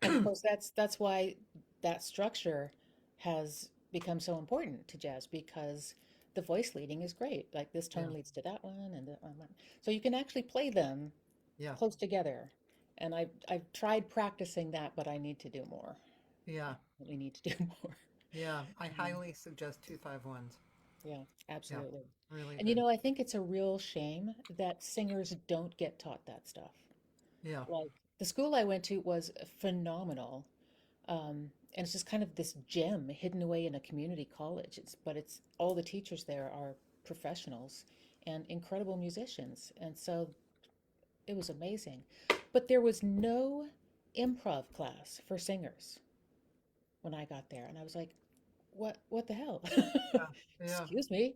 And of course, that's why that structure has become so important to jazz because the voice leading is great. Like this Yeah, tone leads to that one, and that one. So you can actually play them yeah, close together. And I've tried practicing that, but I need to do more. yeah, We need to do more. yeah. I Um, highly suggest 251s. yeah, Yeah, absolutely. really And good. I think it's a real shame that singers don't get taught that stuff. Yeah, Like the school I went to was phenomenal. And it's just kind of this gem hidden away in a community college. But it's all the teachers there are professionals and incredible musicians. And so it was amazing. But there was no improv class for singers when I got there. And I was like, what the hell? yeah, yeah, Excuse me.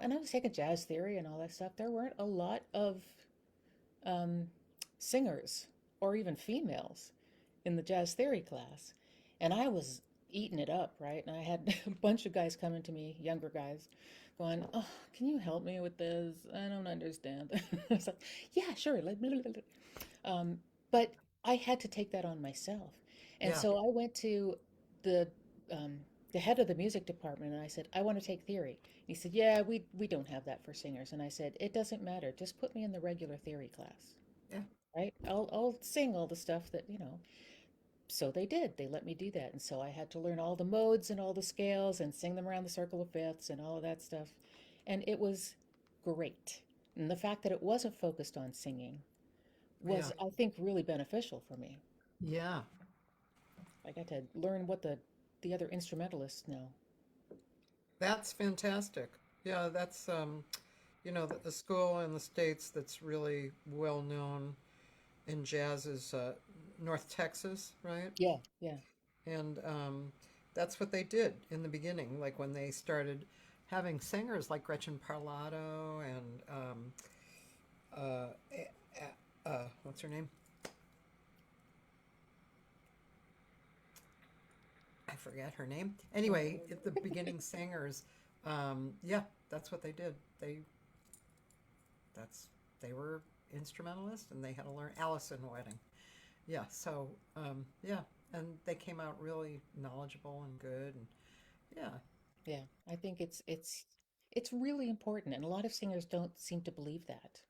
And I was taking jazz theory and all that stuff. There weren't a lot of um, singers or even females. in the jazz theory class, and I was eating it up, right? And I had a bunch of guys coming to me, younger guys, going, "Oh, can you help me with this? I don't understand." I was like, "Yeah, sure." But I had to take that on myself, and Yeah. so I went to the um, the head of the music department and I said, "I want to take theory." He said, "Yeah, we don't have that for singers." And I said, "It doesn't matter. Just put me in the regular theory class." Yeah. Right? I'll sing all the stuff that, you know. So they did. They let me do that. And so I had to learn all the modes and all the scales and sing them around the circle of fifths and all of that stuff. And it was great. And the fact that it wasn't focused on singing Yeah. was, I think, really beneficial for me. Yeah. I got to learn what the other instrumentalists know. That's fantastic. Yeah, that's a school in the States that's really well known in jazz is North Texas, right? Yeah, yeah. And that's what they did in the beginning, like when they started having singers like Gretchen Parlato and what's her name? I forget her name. Anyway, at the beginning singers, yeah, that's what they did. That's they were instrumentalists and they had to learn Allison Wedding. Yeah, so yeah, and they came out really knowledgeable and good, and yeah, Yeah. I think it's really important and a lot of singers don't seem to believe that.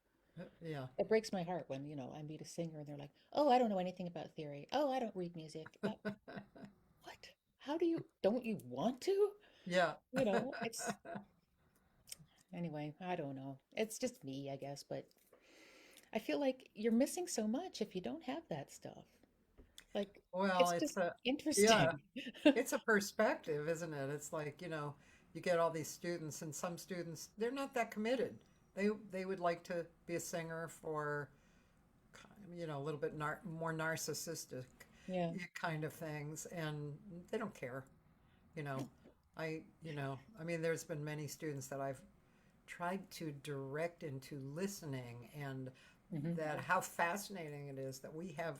yeah, It breaks my heart when, I meet a singer and they're like, "Oh, I don't know anything about theory. Oh, I don't read music." What? How do you, don't you want to? yeah, It's, anyway, I don't know. It's just me, I guess, but I feel like you're missing so much if you don't have that stuff. Like, well, it's just yeah, interesting. it's a perspective, isn't it? It's like, you get all these students, and some students, they're not that committed. They would like to be a singer for, a little bit more narcissistic Yeah. kind of things, and they don't care. You know, I mean, there's been many students that I've tried to direct into listening, and Hmm. that how fascinating it is that we have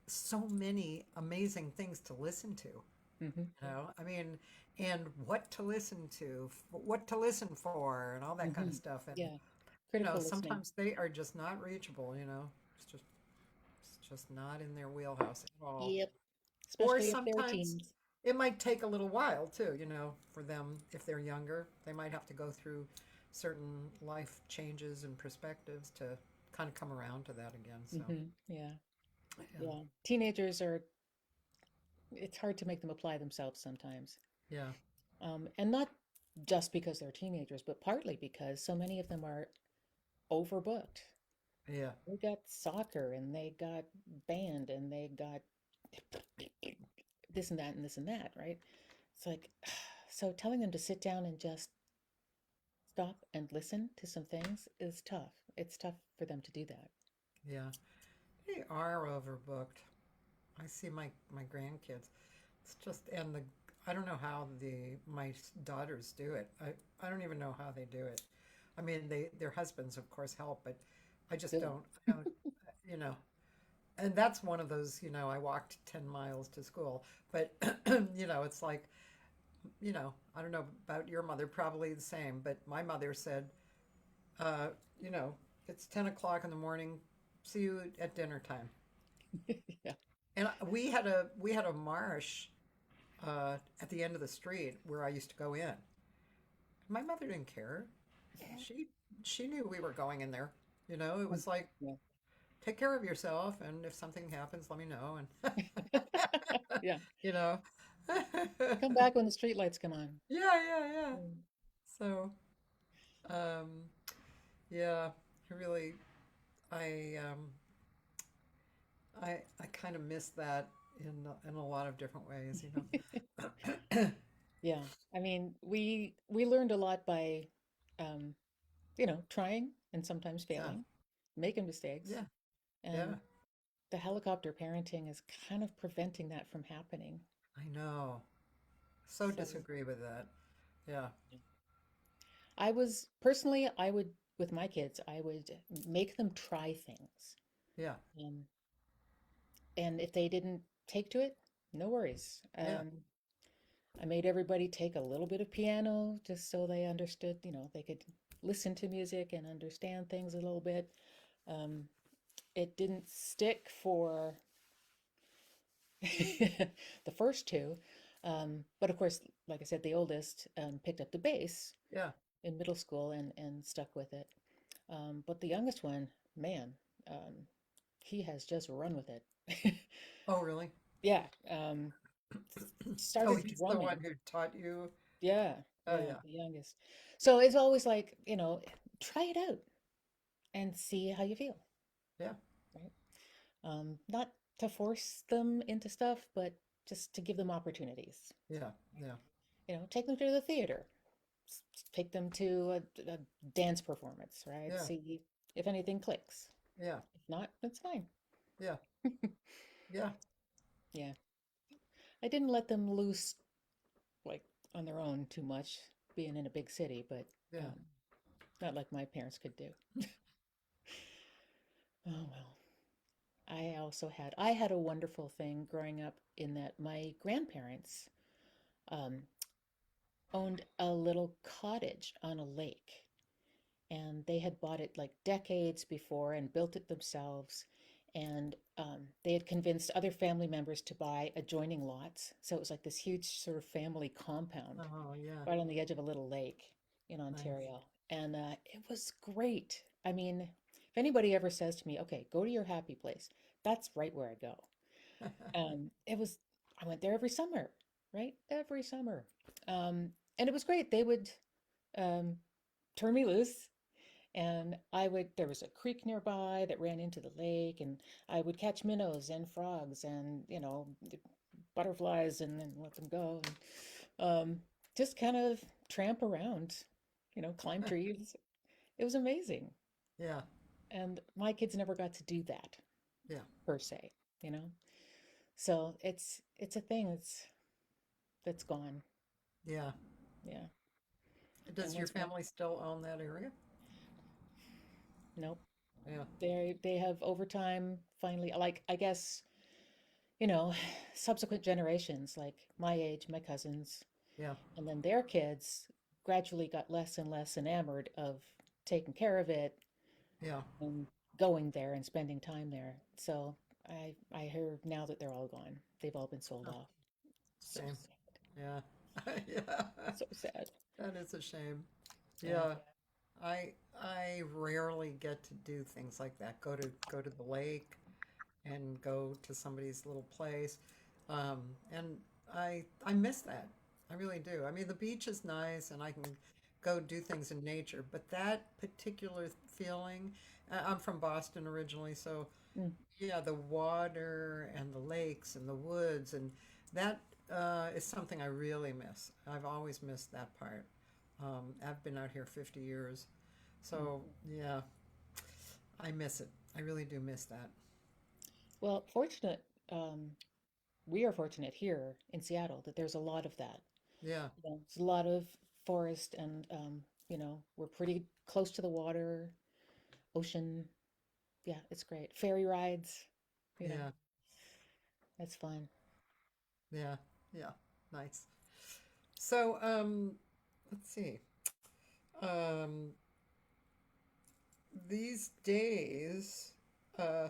so many amazing things to listen to. Hmm. I mean, and what to listen to, what to listen for, and all that kind Hmm. of stuff. And Yeah. Critical listening. sometimes they are just not reachable. It's just not in their wheelhouse at all. Yep. Or Especially if they're sometimes teens. it might take a little while too. For them if they're younger, they might have to go through certain life changes and perspectives to kind of come around to that again. So Yeah. yeah, Yeah. Teenagers are, it's hard to make them apply themselves sometimes. yeah, And not just because they're teenagers, but partly because so many of them are overbooked. yeah, They got soccer and they got band and they got this and that and this and that, right? It's like, so telling them to sit down and just stop and listen to some things is tough. It's tough for them to do that. yeah. They are overbooked. I see my grandkids. It's just and the I don't know how the my daughters do it. I don't even know how they do it. I mean, their husbands of course help, but I just Good. don't. I don't. You know, and that's one of those. I walked 10 miles to school, but it's like I don't know about your mother, probably the same. But my mother said, uh, you know, it's 10 o'clock in the morning. See you at dinner time. Yeah. And we had a marsh at the end of the street where I used to go in. My mother didn't care. She she knew we were going in there. It was like Yeah. take care of yourself, and if something happens, let me know. And Yeah. you know, Come back when the streetlights come on. yeah, yeah, yeah. Mm. So um, yeah, I really I kind of miss that in a lot of different ways. Yeah. I mean, we learned a lot by um, trying and sometimes Yeah, failing, making mistakes. yeah, yeah. And the helicopter parenting is kind of preventing that from happening. I know. So So disagree with that. Yeah, I was personally, I would, with my kids, I would make them try things. yeah, Um, and if they didn't take to it, no worries. Yeah. I made everybody take a little bit of piano just so they understood, they could listen to music and understand things a little bit. Um, it didn't stick for the first two. But of course, like I said, the oldest picked up the bass Yeah. in middle school and stuck with it. But the youngest one, man, um, he has just run with it. Oh, really? Yeah, Oh, started he's the one drumming. who taught you. Yeah, Oh, yeah, yeah. the youngest. So it's always like, try it out and see how you feel, Yeah. right? Not to force them into stuff, but just to give them opportunities. Yeah. Yeah. Take them to the theater, take them to a dance performance, right? Yeah. See if anything clicks. Yeah. If not, that's fine. Yeah. Yeah. Yeah. I didn't let them loose like on their own too much, being in a big city, but Yeah. um, not like my parents could do. Oh well. I had a wonderful thing growing up in that my grandparents um, owned a little cottage on a lake, and they had bought it like decades before and built it themselves. And they had convinced other family members to buy adjoining lots. So it was like this huge sort of family compound Oh, yeah. right on the edge of a little lake in Nice. Ontario. And it was great. I mean, if anybody ever says to me, okay, go to your happy place, that's right where I go. It was, I went there every summer, right? Every summer. And it was great. They would um, turn me loose, and there was a creek nearby that ran into the lake, and I would catch minnows and frogs and, butterflies and then let them go. And, just kind of tramp around, climb trees. It was amazing. Yeah. And my kids never got to do that Yeah. per se, you know? So it's a thing that's gone. Yeah. Yeah. And Does your once my family still own that area? Nope. Yeah. They have over time finally, like, I guess, you know, subsequent generations, like my age, my cousins, Yeah. and then their kids gradually got less and less enamored of taking care of it Yeah. and going there and spending time there. So I hear now that they're all gone. They've all been sold Oh, off. So shame. sad. Yeah. Yeah. So sad. That is a shame. Yeah. Yeah. I rarely get to do things like that. Go to the lake and go to somebody's little place. And I miss that. I really do. I mean, the beach is nice and I can go do things in nature, but that particular feeling, I'm from Boston originally, so Mm. yeah, the water and the lakes and the woods and that is something I really miss. I've always missed that part. I've been out here 50 years, Mm. so yeah, I miss it. I really do miss that. Well, um, we are fortunate here in Seattle that there's a lot of that. Yeah, There's a lot of forest, and we're pretty close to the water, ocean. Yeah, it's great. Ferry rides, you know, yeah, that's fun. yeah, yeah. Nice. So, let's see. Um, these days, uh,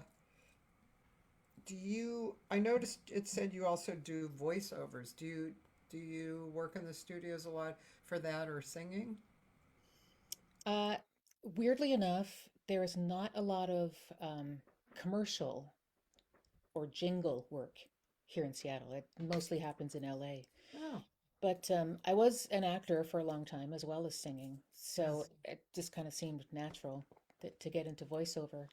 I noticed it said you also do voiceovers. Do you work in the studios a lot for that or singing? Uh, Weirdly enough, there is not a lot of commercial or jingle work here in Seattle. It mostly happens in LA. Oh, But I was an actor for a long time as well as singing, so yes. it just kind of seemed natural to get into voiceover.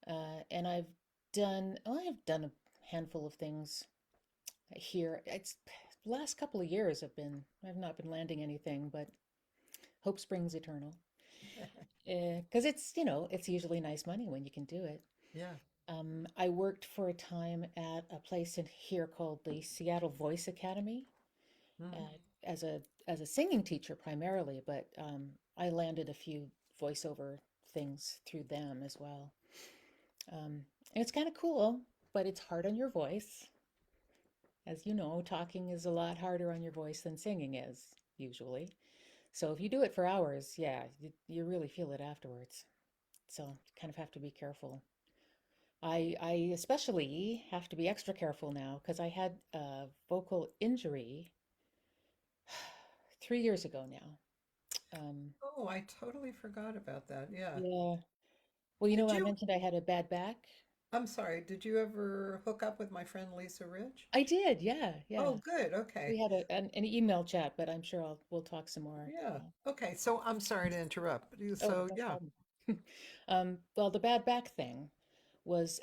And I've done a handful of things here. It's last couple of years I've not been landing anything, but hope springs eternal. Because it's usually nice money when you can do it. Yeah. I worked for a time at a place in here called the Seattle Voice Academy, Hmm. as a singing teacher primarily, but I landed a few voiceover things through them as well. And it's kind of cool, but it's hard on your voice. as you know, talking is a lot harder on your voice than singing is, usually. So if you do it for hours, yeah, you really feel it afterwards. So you kind of have to be careful. I especially have to be extra careful now because I had a vocal injury 3 years ago now. Oh, I totally forgot about that. Yeah. Yeah. Well, Did I you, mentioned I had a bad back. I'm sorry, did you ever hook up with my friend Lisa Rich? I did, yeah, Oh, yeah. good. We Okay. had an email chat, but I'm sure we'll talk some more. Yeah. Okay. So I'm sorry to interrupt. Oh, So no yeah. problem. Well, the bad back thing was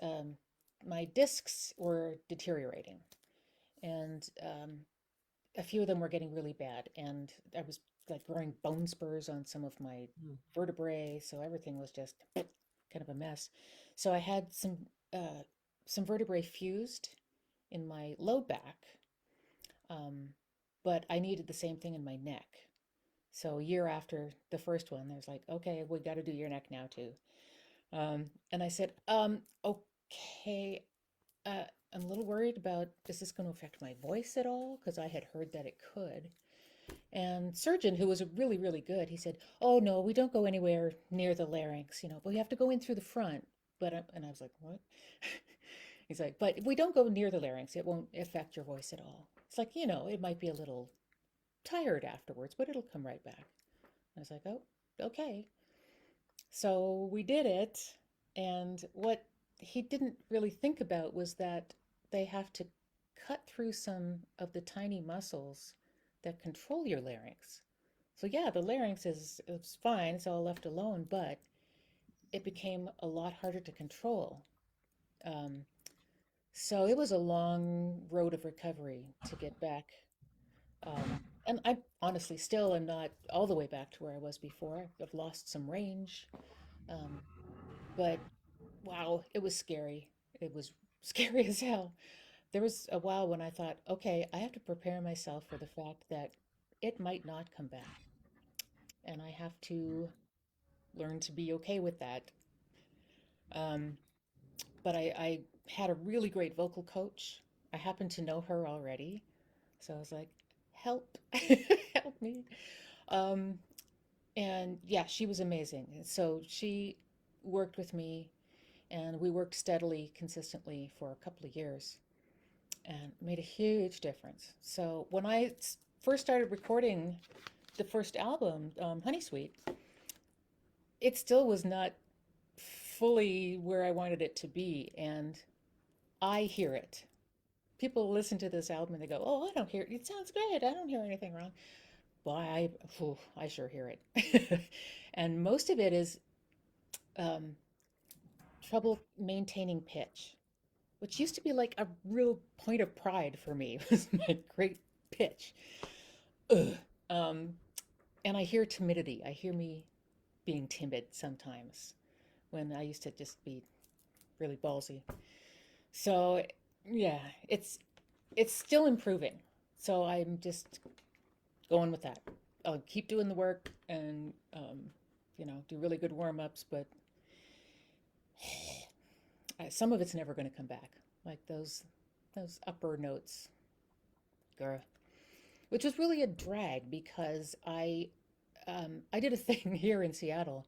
my discs were deteriorating, and a few of them were getting really bad, and I was like growing bone spurs on some of my Mm. vertebrae, so everything was just kind of a mess. So I had some vertebrae fused in my low back, um, but I needed the same thing in my neck. So a year after the first one, there's like, okay, we got to do your neck now too. And I said, okay, uh, I'm a little worried about, is this going to affect my voice at all? Because I had heard that it could. And surgeon, who was really, really good, he said, oh no, we don't go anywhere near the larynx, but we have to go in through the front. And I was like, what? He's like, but we don't go near the larynx. It won't affect your voice at all. It's like, it might be a little tired afterwards, but it'll come right back. I was like, oh, okay. So we did it. And what he didn't really think about was that they have to cut through some of the tiny muscles that control your larynx. So yeah, the larynx is fine, it's all left alone, but it became a lot harder to control. Um, so it was a long road of recovery to get back. And I honestly still am not all the way back to where I was before. I've lost some range. Um, but wow, it was scary. It was scary as hell. There was a while when I thought, okay, I have to prepare myself for the fact that it might not come back. And I have to learn to be okay with that. Um, but I had a really great vocal coach. I happened to know her already. So I was like, help, help me. Um, and yeah, she was amazing. So she worked with me and we worked steadily, consistently for a couple of years and made a huge difference. So when I first started recording the first album, Honeysweet, it still was not fully where I wanted it to be. And I hear it. People listen to this album and they go, oh, I don't hear it. It sounds great. I don't hear anything wrong. Well, I sure hear it. And most of it is um, trouble maintaining pitch, which used to be like a real point of pride for me, was my great pitch. Ugh. Um, and I hear timidity. I hear me being timid sometimes when I used to just be really ballsy. So yeah, it's still improving. So I'm just going with that. I'll keep doing the work and do really good warm-ups, but some of it's never going to come back. Like those upper notes, girl, which was really a drag because I did a thing here in Seattle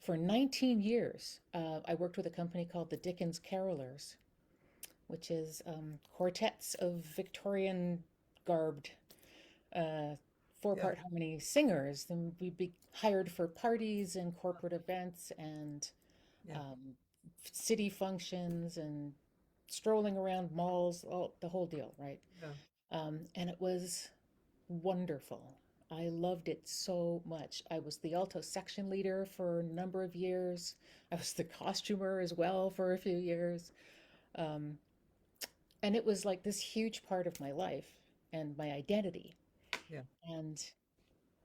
for 19 years. I worked with a company called the Dickens Carolers, which is quartets of Victorian garbed uh, Yeah. four-part harmony singers. Then we'd be hired for parties and corporate events and Yeah. um, city functions and strolling around malls, the whole deal, right? Yeah. And it was wonderful. I loved it so much. I was the alto section leader for a number of years. I was the costumer as well for a few years. Um, and it was like this huge part of my life and my identity. Yeah. And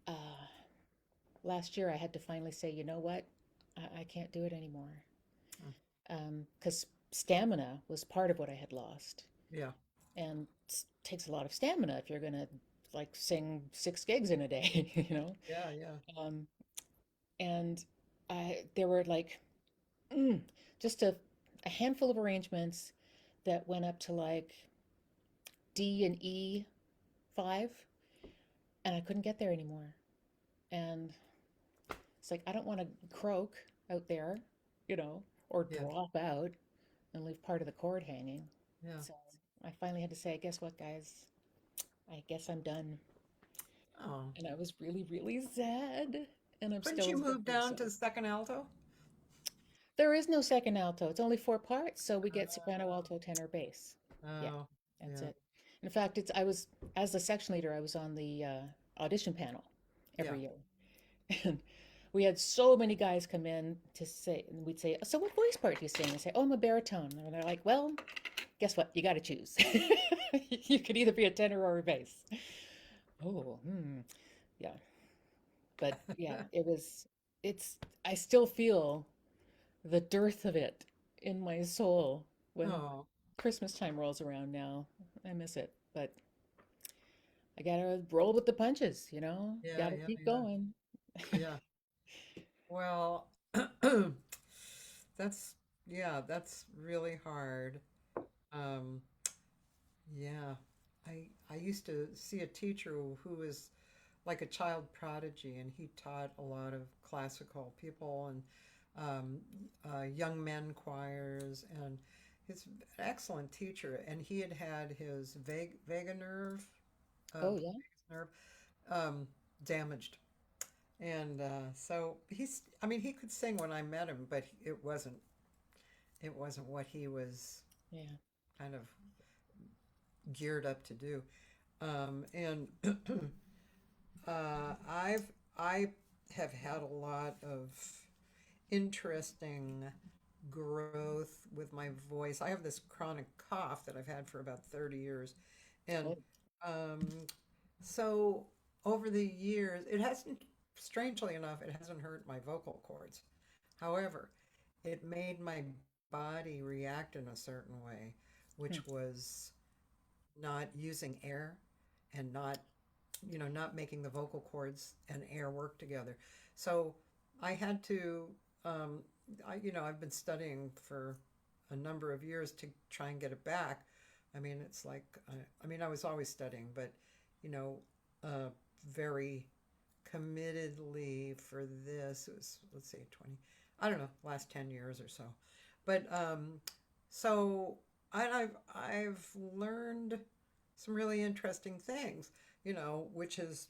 uh, last year I had to finally say, you know what? I can't do it anymore. Mm. Because stamina was part of what I had lost. Yeah. And it takes a lot of stamina if you're going to like sing 6 gigs in a day, Yeah. Yeah. Um, and there were like mm, just a handful of arrangements that went up to like D and E 5, and I couldn't get there anymore. And it's like, I don't want to croak out there, you know, or Yeah. drop out and leave part of the chord hanging. Yeah. So I finally had to say, guess what, guys? I guess I'm done. Oh. And I was really, really sad. And I'm Couldn't still you a move bit down sad. to second alto? There is no second alto. It's only 4 parts, so we get soprano, Oh. alto, tenor, bass. Yeah, Oh. that's Yeah. it. In fact, it's I was as the section leader, I was on the audition panel Yeah. every year, and we had so many guys come in to say, and we'd say, "So what voice part do you sing?" I say, "Oh, I'm a baritone," and they're like, "Well, guess what? You got to choose. You could either be a tenor or a bass." Oh, yeah. But yeah, it's, I still feel the dearth of it in my soul when Oh. Christmas time rolls around now. I miss it, but I gotta roll with the punches, you know? Yeah. Gotta Yeah. keep Yeah. going. Yeah. Well, that's yeah, that's really hard. Um, yeah. I used to see a teacher who was like a child prodigy, and he taught a lot of classical people and um, young men choirs, and he's an excellent teacher. And he had had his vagus nerve, Oh, yeah. vagus nerve, um, damaged. And so I mean, he could sing when I met him, but it wasn't what he was Yeah. kind of geared up to do. And I've I have had a lot of interesting growth with my voice. I have this chronic cough that I've had for about 30 years. And Oh, um, so over the years, it hasn't, strangely enough, it hasn't hurt my vocal cords. However, it made my body react in a certain way, hmm. which was not using air and not, not making the vocal cords and air work together. So I had to, um, I've been studying for a number of years to try and get it back. I mean, it's like, I mean, I was always studying, but, you know, uh, very committedly for this. It was, let's see, 20, I don't know, last 10 years or so. But so I've learned some really interesting things, which is,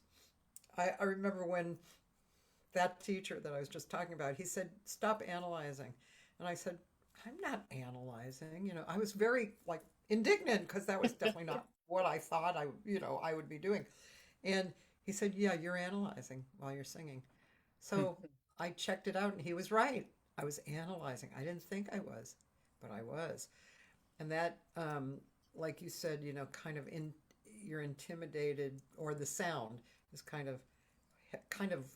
I remember when that teacher that I was just talking about, he said, stop analyzing. And I said, I'm not analyzing. I was very like indignant because that was definitely not what I thought I would be doing. And he said, yeah, you're analyzing while you're singing. So I checked it out and he was right. I was analyzing. I didn't think I was, but I was. And that, like you said, kind of you're intimidated, or the sound is kind of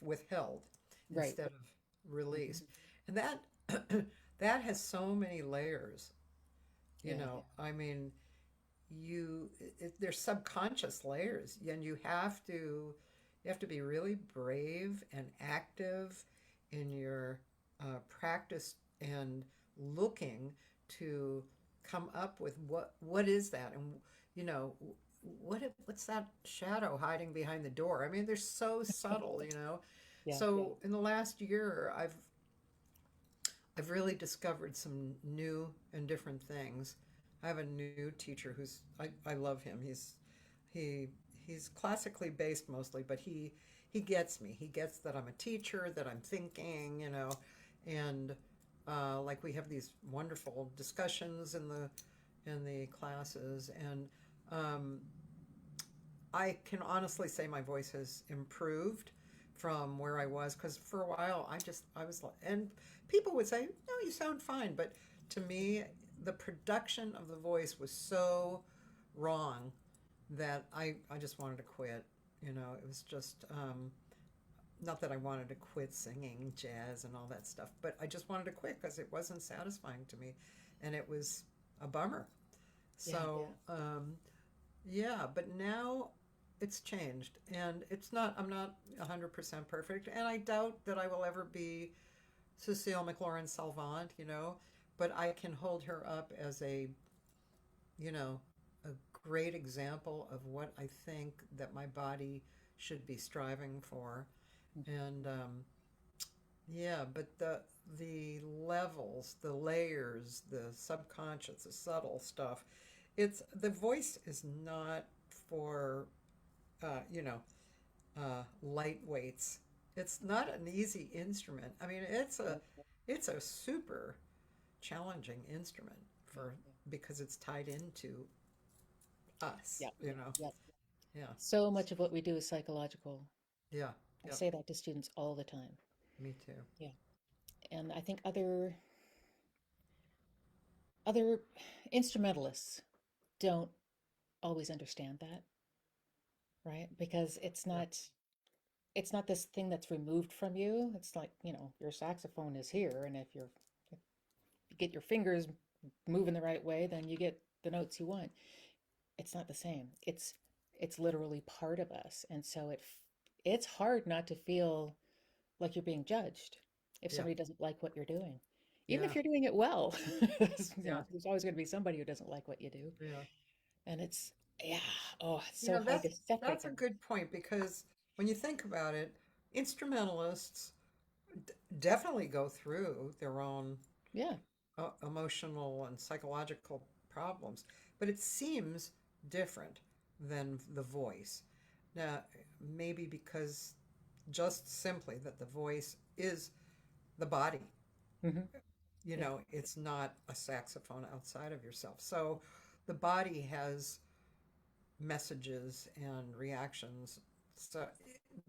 withheld Right. instead of Mhm. released. And that that has so many layers. Yeah, I mean, there's subconscious layers, and you have to be really brave and active in your practice and looking to come up with what is that, and you know what's that shadow hiding behind the door. I mean, they're so subtle. yeah, yeah. So in the last year, I've really discovered some new and different things. I have a new teacher I love him. He he's classically based mostly, but he gets me. He gets that I'm a teacher, that I'm thinking, and like we have these wonderful discussions in the classes, and um, I can honestly say my voice has improved from where I was, because for a while I was like, and people would say, "No, you sound fine," but to me, the production of the voice was so wrong that I just wanted to quit. It was just not that I wanted to quit singing jazz and all that stuff, but I just wanted to quit because it wasn't satisfying to me, and it was a bummer. Yeah, So yeah. yeah, but now it's changed, and I'm not 100% perfect, and I doubt that I will ever be Cecile McLaurin Salvant, but I can hold her up as you know, a great example of what I think that my body should be striving for. And yeah, but the levels, the layers, the subconscious, the subtle stuff, it's the voice is not for you know, lightweights. It's not an easy instrument. I mean, it's a super challenging instrument for because it's tied into us, Yeah. you know. Yeah. Yeah. So much of what we do is psychological. Yeah. I Yep. say that to students all the time. Me too. Yeah. And I think other instrumentalists don't always understand that, right? Because Yeah. it's not this thing that's removed from you. It's like, your saxophone is here, and if you get your fingers moving the right way, then you get the notes you want. It's not the same. It's literally part of us. And so it's hard not to feel like you're being judged if Yeah. somebody doesn't like what you're doing. Even if Yeah. you're doing it well. Yeah. There's always going to be somebody who doesn't like what you do. Yeah. And yeah, oh, it's You so know, hard to separate that's a them. good point because when you think about it, instrumentalists definitely go through their own Yeah. emotional and psychological problems, but it seems different than the voice. Now, maybe because just simply that the voice is the body, Hmm. you Yeah. know, it's not a saxophone outside of yourself. So the body has messages and reactions so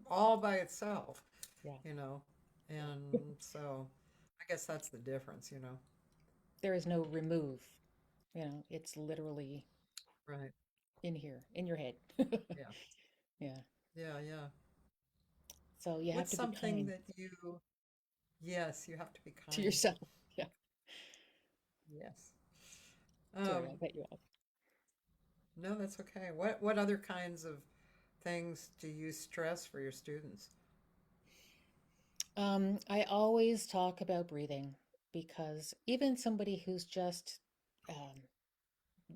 all by itself, Yeah. you know. Yeah. And so I guess that's the difference, you know. There is no remove. It's literally Right. in here, in your head. Yeah. Yeah. Yeah, yeah. So you have What's to be something kind that you, yes, you have to be to kind. yourself. Yeah. Yes. Sorry, I Um, cut you off. no, that's okay. What other kinds of things do you stress for your students? I always talk about breathing because even somebody who's just um,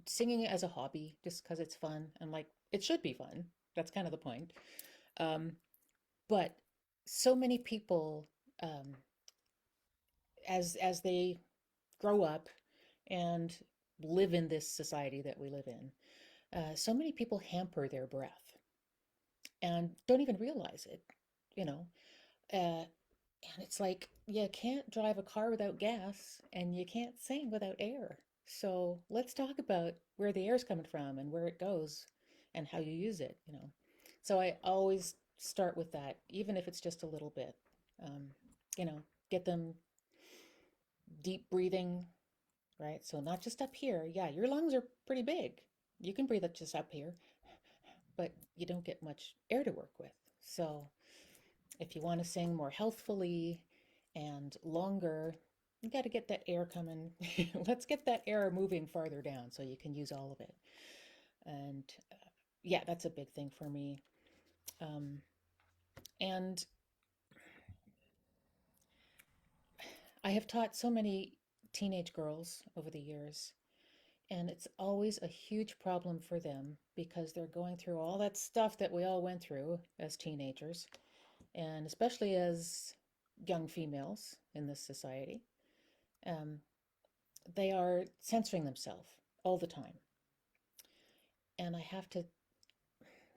singing it as a hobby, just because it's fun, and like it should be fun. That's kind of the point. Um, but so many people, um, as they grow up and live in this society that we live in, so many people hamper their breath and don't even realize it. You know, uh, And it's like you can't drive a car without gas and you can't sing without air. So let's talk about where the air's coming from and where it goes and how you use it. So I always start with that, even if it's just a little bit. Um, get them deep breathing, right? So not just up here. Yeah, your lungs are pretty big. You can breathe it just up here, but you don't get much air to work with. So if you want to sing more healthfully and longer, you got to get that air coming. Let's get that air moving farther down so you can use all of it. And yeah, that's a big thing for me. Um, and I have taught so many teenage girls over the years, and it's always a huge problem for them because they're going through all that stuff that we all went through as teenagers, and especially as young females in this society. Um, they are censoring themselves all the time. And I have to,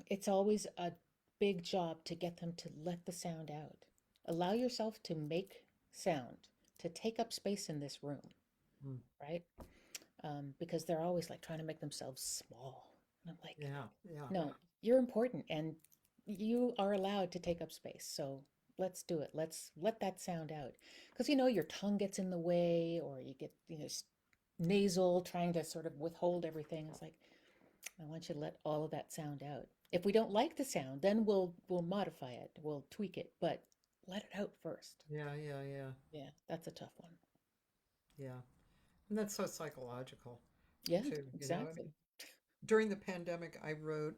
it's always a big job to get them to let the sound out. Allow yourself to make sound, to take up space in this room, Mm, right? Because they're always like trying to make themselves small. And I'm like, yeah, yeah, no, you're important and you are allowed to take up space. So let's do it. Let's let that sound out. Because your tongue gets in the way or you get, nasal trying to sort of withhold everything. It's like, I want you to let all of that sound out. If we don't like the sound, then we'll modify it. We'll tweak it, but let it out first. yeah, yeah, yeah, Yeah, that's a tough one. yeah. And that's so psychological Yeah, too, you know. I mean, exactly. during the pandemic, I wrote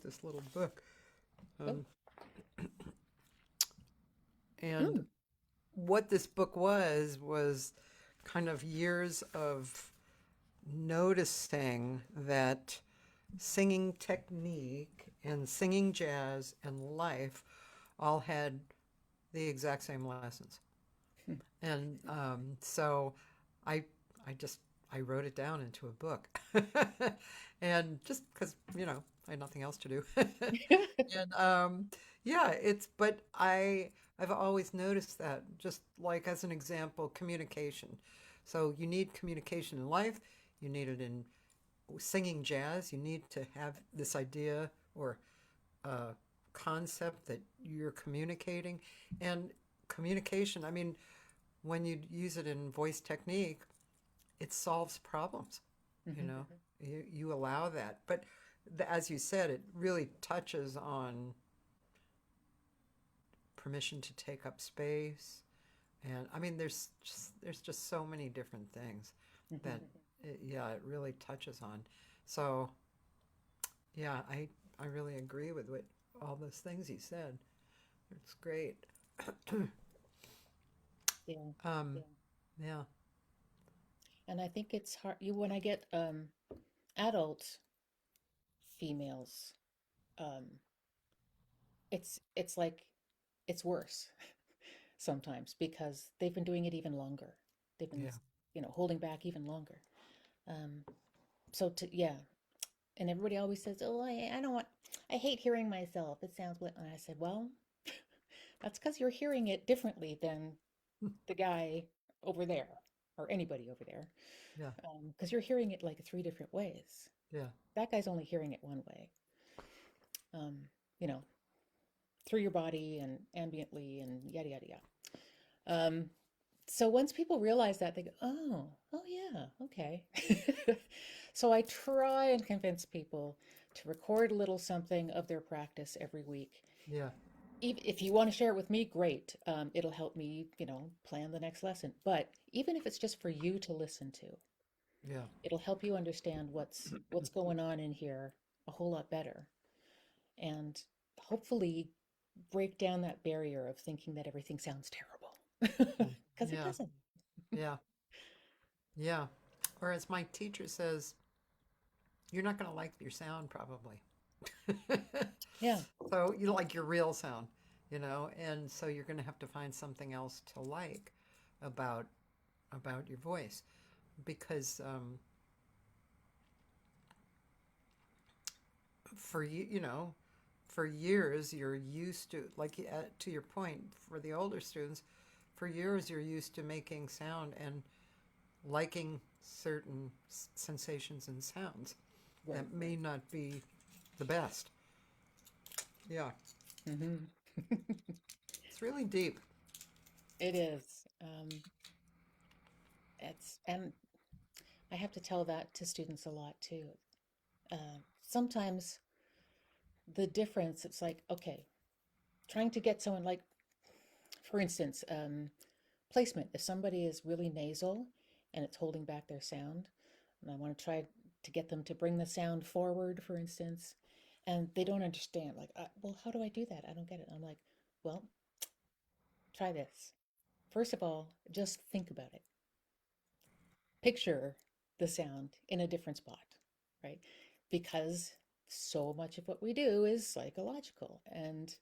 this little book, Oh, um, and mm, what this book was kind of years of noticing that singing technique and singing jazz and life all had the exact same lessons. And so I I just I wrote it down into a book. And just because, I had nothing else to do. And yeah, but I've always noticed that, just like as an example, communication. So you need communication in life, you need it in singing jazz, you need to have this idea or concept that you're communicating. And communication, I mean, when you use it in voice technique, it solves problems. You Mhm. know, you allow that. But as you said, it really touches on permission to take up space. And I mean, there's just so many different things that yeah, it really touches on. So yeah, I really agree with what all those things you said. It's great. Yeah. Um, yeah, And I think it's hard you when I get adult females, um, it's like it's worse sometimes because they've been doing it even longer. They've been, yeah, holding back even longer. Um, so yeah, and everybody always says, "Oh, I don't want, I hate hearing myself. It sounds what," and I said, "Well, that's because you're hearing it differently than the guy over there or anybody over there, yeah, because you're hearing it like three different ways. yeah, That guy's only hearing it one way, um, you know, through your body and ambiently and yada yada yada." So once people realize that, they go, oh yeah, okay. So I try and convince people to record a little something of their practice every week. yeah, If you want to share it with me, great. It'll help me, plan the next lesson. But even if it's just for you to listen to, yeah, it'll help you understand what's going on in here a whole lot better, and hopefully break down that barrier of thinking that everything sounds terrible, because it yeah, doesn't. yeah, yeah. Or as my teacher says, you're not going to like your sound probably. Yeah. So you like your real sound, and so you're going to have to find something else to like about your voice, because for for years you're used to, like, to your point, for the older students, for years you're used to making sound and liking certain sensations and sounds Right. that may not be the best. Yeah, Hmm. it's really deep. It is. And I have to tell that to students a lot too. Sometimes the difference, it's like, okay, trying to get someone like, for instance, placement. If somebody is really nasal and it's holding back their sound, and I want to try to get them to bring the sound forward, for instance, and they don't understand, like, well, how do I do that? I don't get it. I'm like, well, try this. First of all, just think about it. Picture the sound in a different spot, right? Because so much of what we do is psychological. And,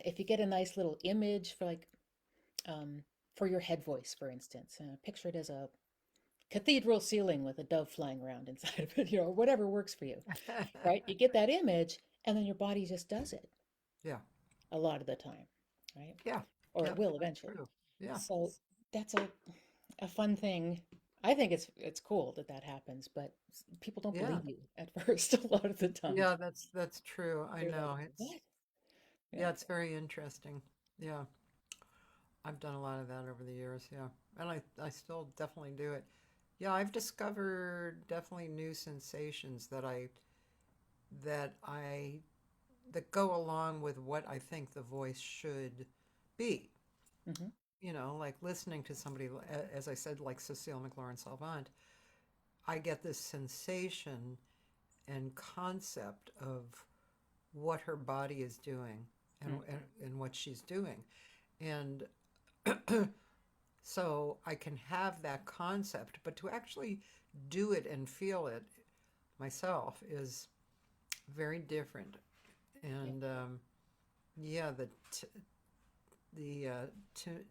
if you get a nice little image for um, for your head voice, for instance, picture it as a cathedral ceiling with a dove flying around inside of it, or whatever works for you, right? You get that image, and then your body just does it Yeah, a lot of the time, right? yeah, Or yeah, it will that's eventually. true. Yeah, So that's a fun thing. I think it's cool that that happens, but people don't yeah, believe you at first a lot of the time. yeah, that's true. I They're like, know. "What?" Yeah. Yeah, it's very interesting. Yeah, I've done a lot of that over the years. Yeah, and I still definitely do it. Yeah, I've discovered definitely new sensations that I that go along with what I think the voice should be. Hmm. Like listening to somebody, as I said, like Cecile McLaurin-Salvant, I get this sensation and concept of what her body is doing, and what she's doing. And so I can have that concept, but to actually do it and feel it myself is very different. Yeah. And yeah, the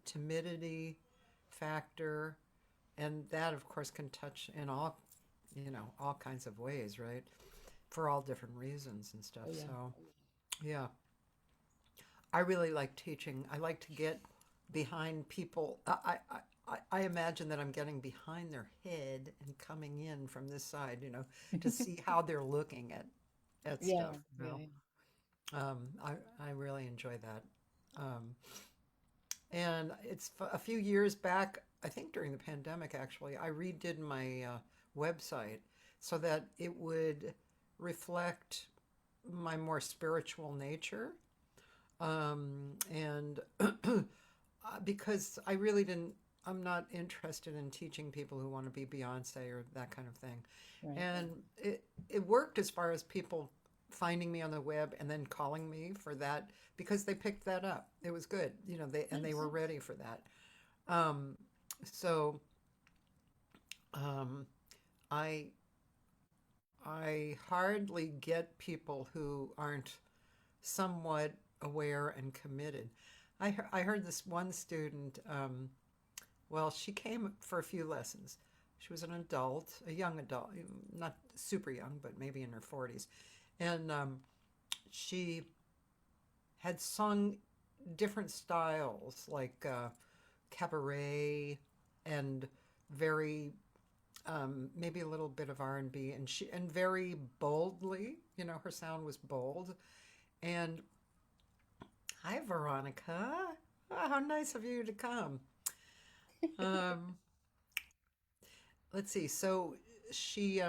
timidity factor, and that of course can touch in all, all kinds of ways, right? For all different reasons and stuff. Oh yeah. So yeah, I really like teaching. I like to get behind people. I imagine that I'm getting behind their head and coming in from this side, to see how they're looking at Yeah. stuff. Yeah. I really enjoy that. Um, and it's a few years back, I think during the pandemic, actually, I redid my website so that it would reflect my more spiritual nature. And because I really didn't, I'm not interested in teaching people who want to be Beyonce or that kind of thing. Right. And it worked as far as people finding me on the web and then calling me for that because they picked that up. It was good, they Nice. were ready for that. Um, so um, I I hardly get people who aren't somewhat aware and committed. I heard this one student, well, she came for a few lessons. She was an adult, a young adult, not super young, but maybe in her 40s. And she had sung different styles like cabaret and very maybe a little bit of R&B, and she and very boldly, her sound was bold. And hi, Veronica. Oh, how nice of you to come. Um, let's see. So she,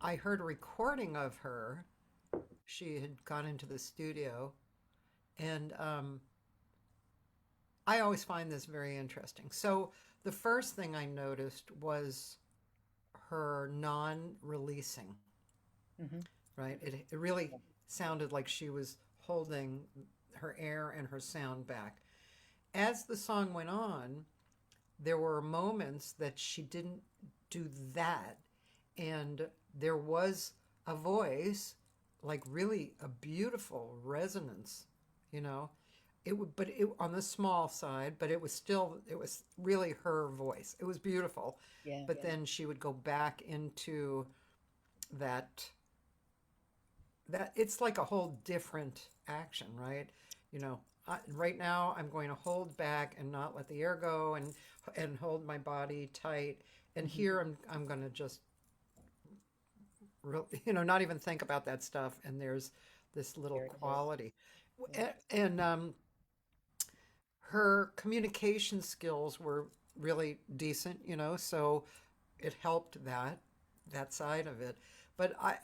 I heard a recording of her. She had gone into the studio, and I always find this very interesting. So the first thing I noticed was her non-releasing, Mm-hmm. right? It really sounded like she was holding her air and her sound back. As the song went on, there were moments that she didn't do that. And there was a voice, like really a beautiful resonance, you know. It would, but it on the small side, but it was really her voice. It was beautiful. Yeah. But then she would go back into that it's like a whole different action, right? You know, right now I'm going to hold back and not let the air go and hold my body tight. And Mm-hmm. here I'm going to just not even think about that stuff. And there's this little There it is. quality, Yeah. and her communication skills were really decent, so it helped that side of it. But I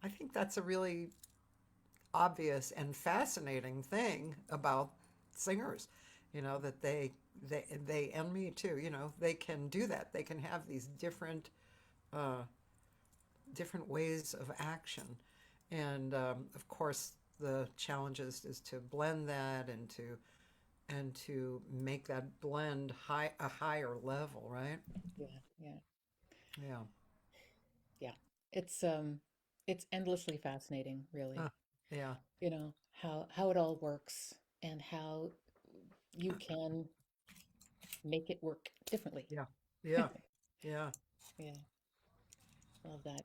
think that's a really obvious and fascinating thing about singers, that they and me too, they can do that. They can have these uh, different ways of action, and of course the challenges is to blend that and to make that blend a higher level, right? Yeah. Yeah. Yeah. Yeah. It's endlessly fascinating, really. Uh, yeah. How it all works and how you can make it work differently. Yeah. Yeah. Yeah. Yeah. Love that.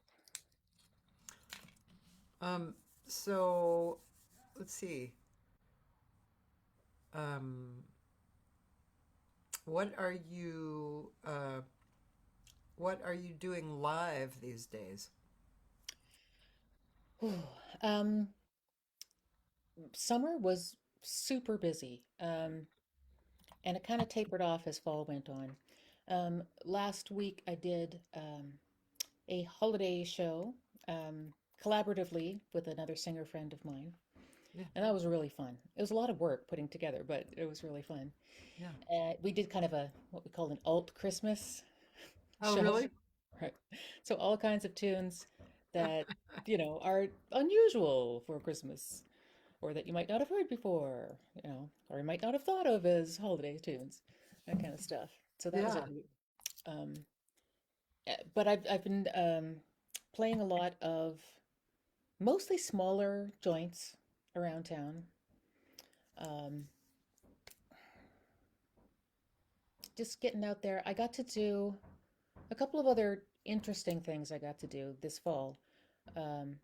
Um, so let's see. Um, what are you what are you doing live these days? Whew. Um, Summer was super busy. And it kind of tapered off as fall went on. Last week I did a holiday show collaboratively with another singer friend of mine, Yeah. and that was really fun. It was a lot of work putting together, but it was really fun. Yeah. We did kind of a what we call an alt Christmas Oh, show, really? right? So all kinds of tunes that are unusual for Christmas, or that you might not have heard before, or you might not have thought of as holiday tunes, that kind of stuff. So that was a Yeah. um, But I've been playing a lot of mostly smaller joints around town. Um, just getting out there. I got to do a couple of other interesting things I got to do this fall. Um,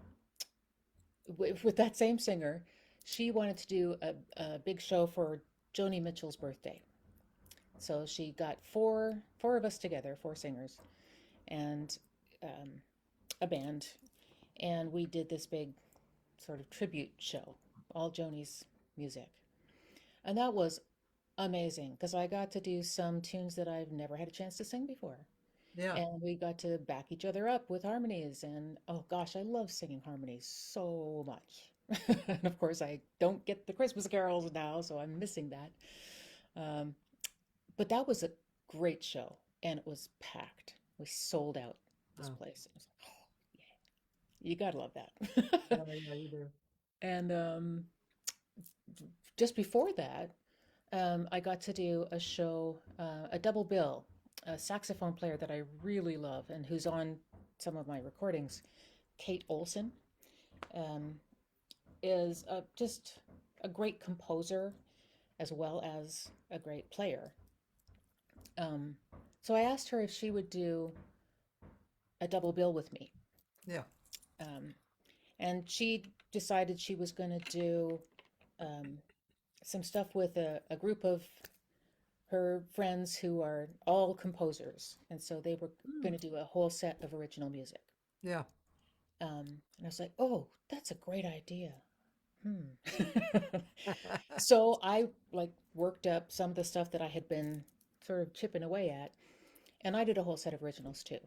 with that same singer, she wanted to do a big show for Joni Mitchell's birthday. So she got four of us together, four singers, and um, a band, and we did this big sort of tribute show, all Joni's music. And that was amazing because I got to do some tunes that I've never had a chance to sing before. Yeah. And we got to back each other up with harmonies. And oh gosh, I love singing harmonies so much. And of course, I don't get the Christmas carols now, so I'm missing that. Um, but that was a great show, and it was packed. We sold out this Oh, place. It was like, oh, yeah, you gotta love that. yeah, yeah, you do. And just before that, I got to do a show, a double bill, a saxophone player that I really love and who's on some of my recordings, Kate Olson, um, is just a great composer as well as a great player. Um, so I asked her if she would do a double bill with me. Yeah. Um, and she decided she was going to do um, some stuff with a group of her friends who are all composers. And so they were going Mm, to do a whole set of original music. yeah. And I was like, oh, that's a great idea. Hmm. So I like worked up some of the stuff that I had been sort of chipping away at, and I did a whole set of originals too.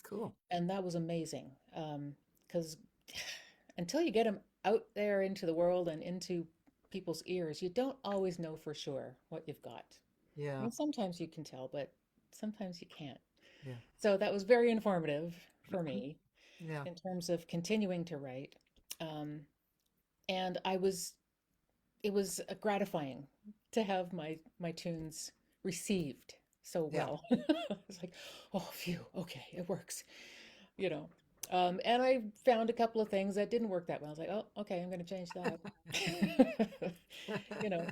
Cool. And that was amazing. Because until you get them out there into the world and into people's ears, you don't always know for sure what you've got. I Yeah. mean, sometimes you can tell, but sometimes you can't. Yeah. So that was very informative for Mhm. me Yeah. in terms of continuing to write. Um, and it was gratifying to have my tunes received so Yeah. well. I was like, oh, phew, okay, it works, you know. And I found a couple of things that didn't work that well. I was like, oh, okay, I'm going to change that. You know,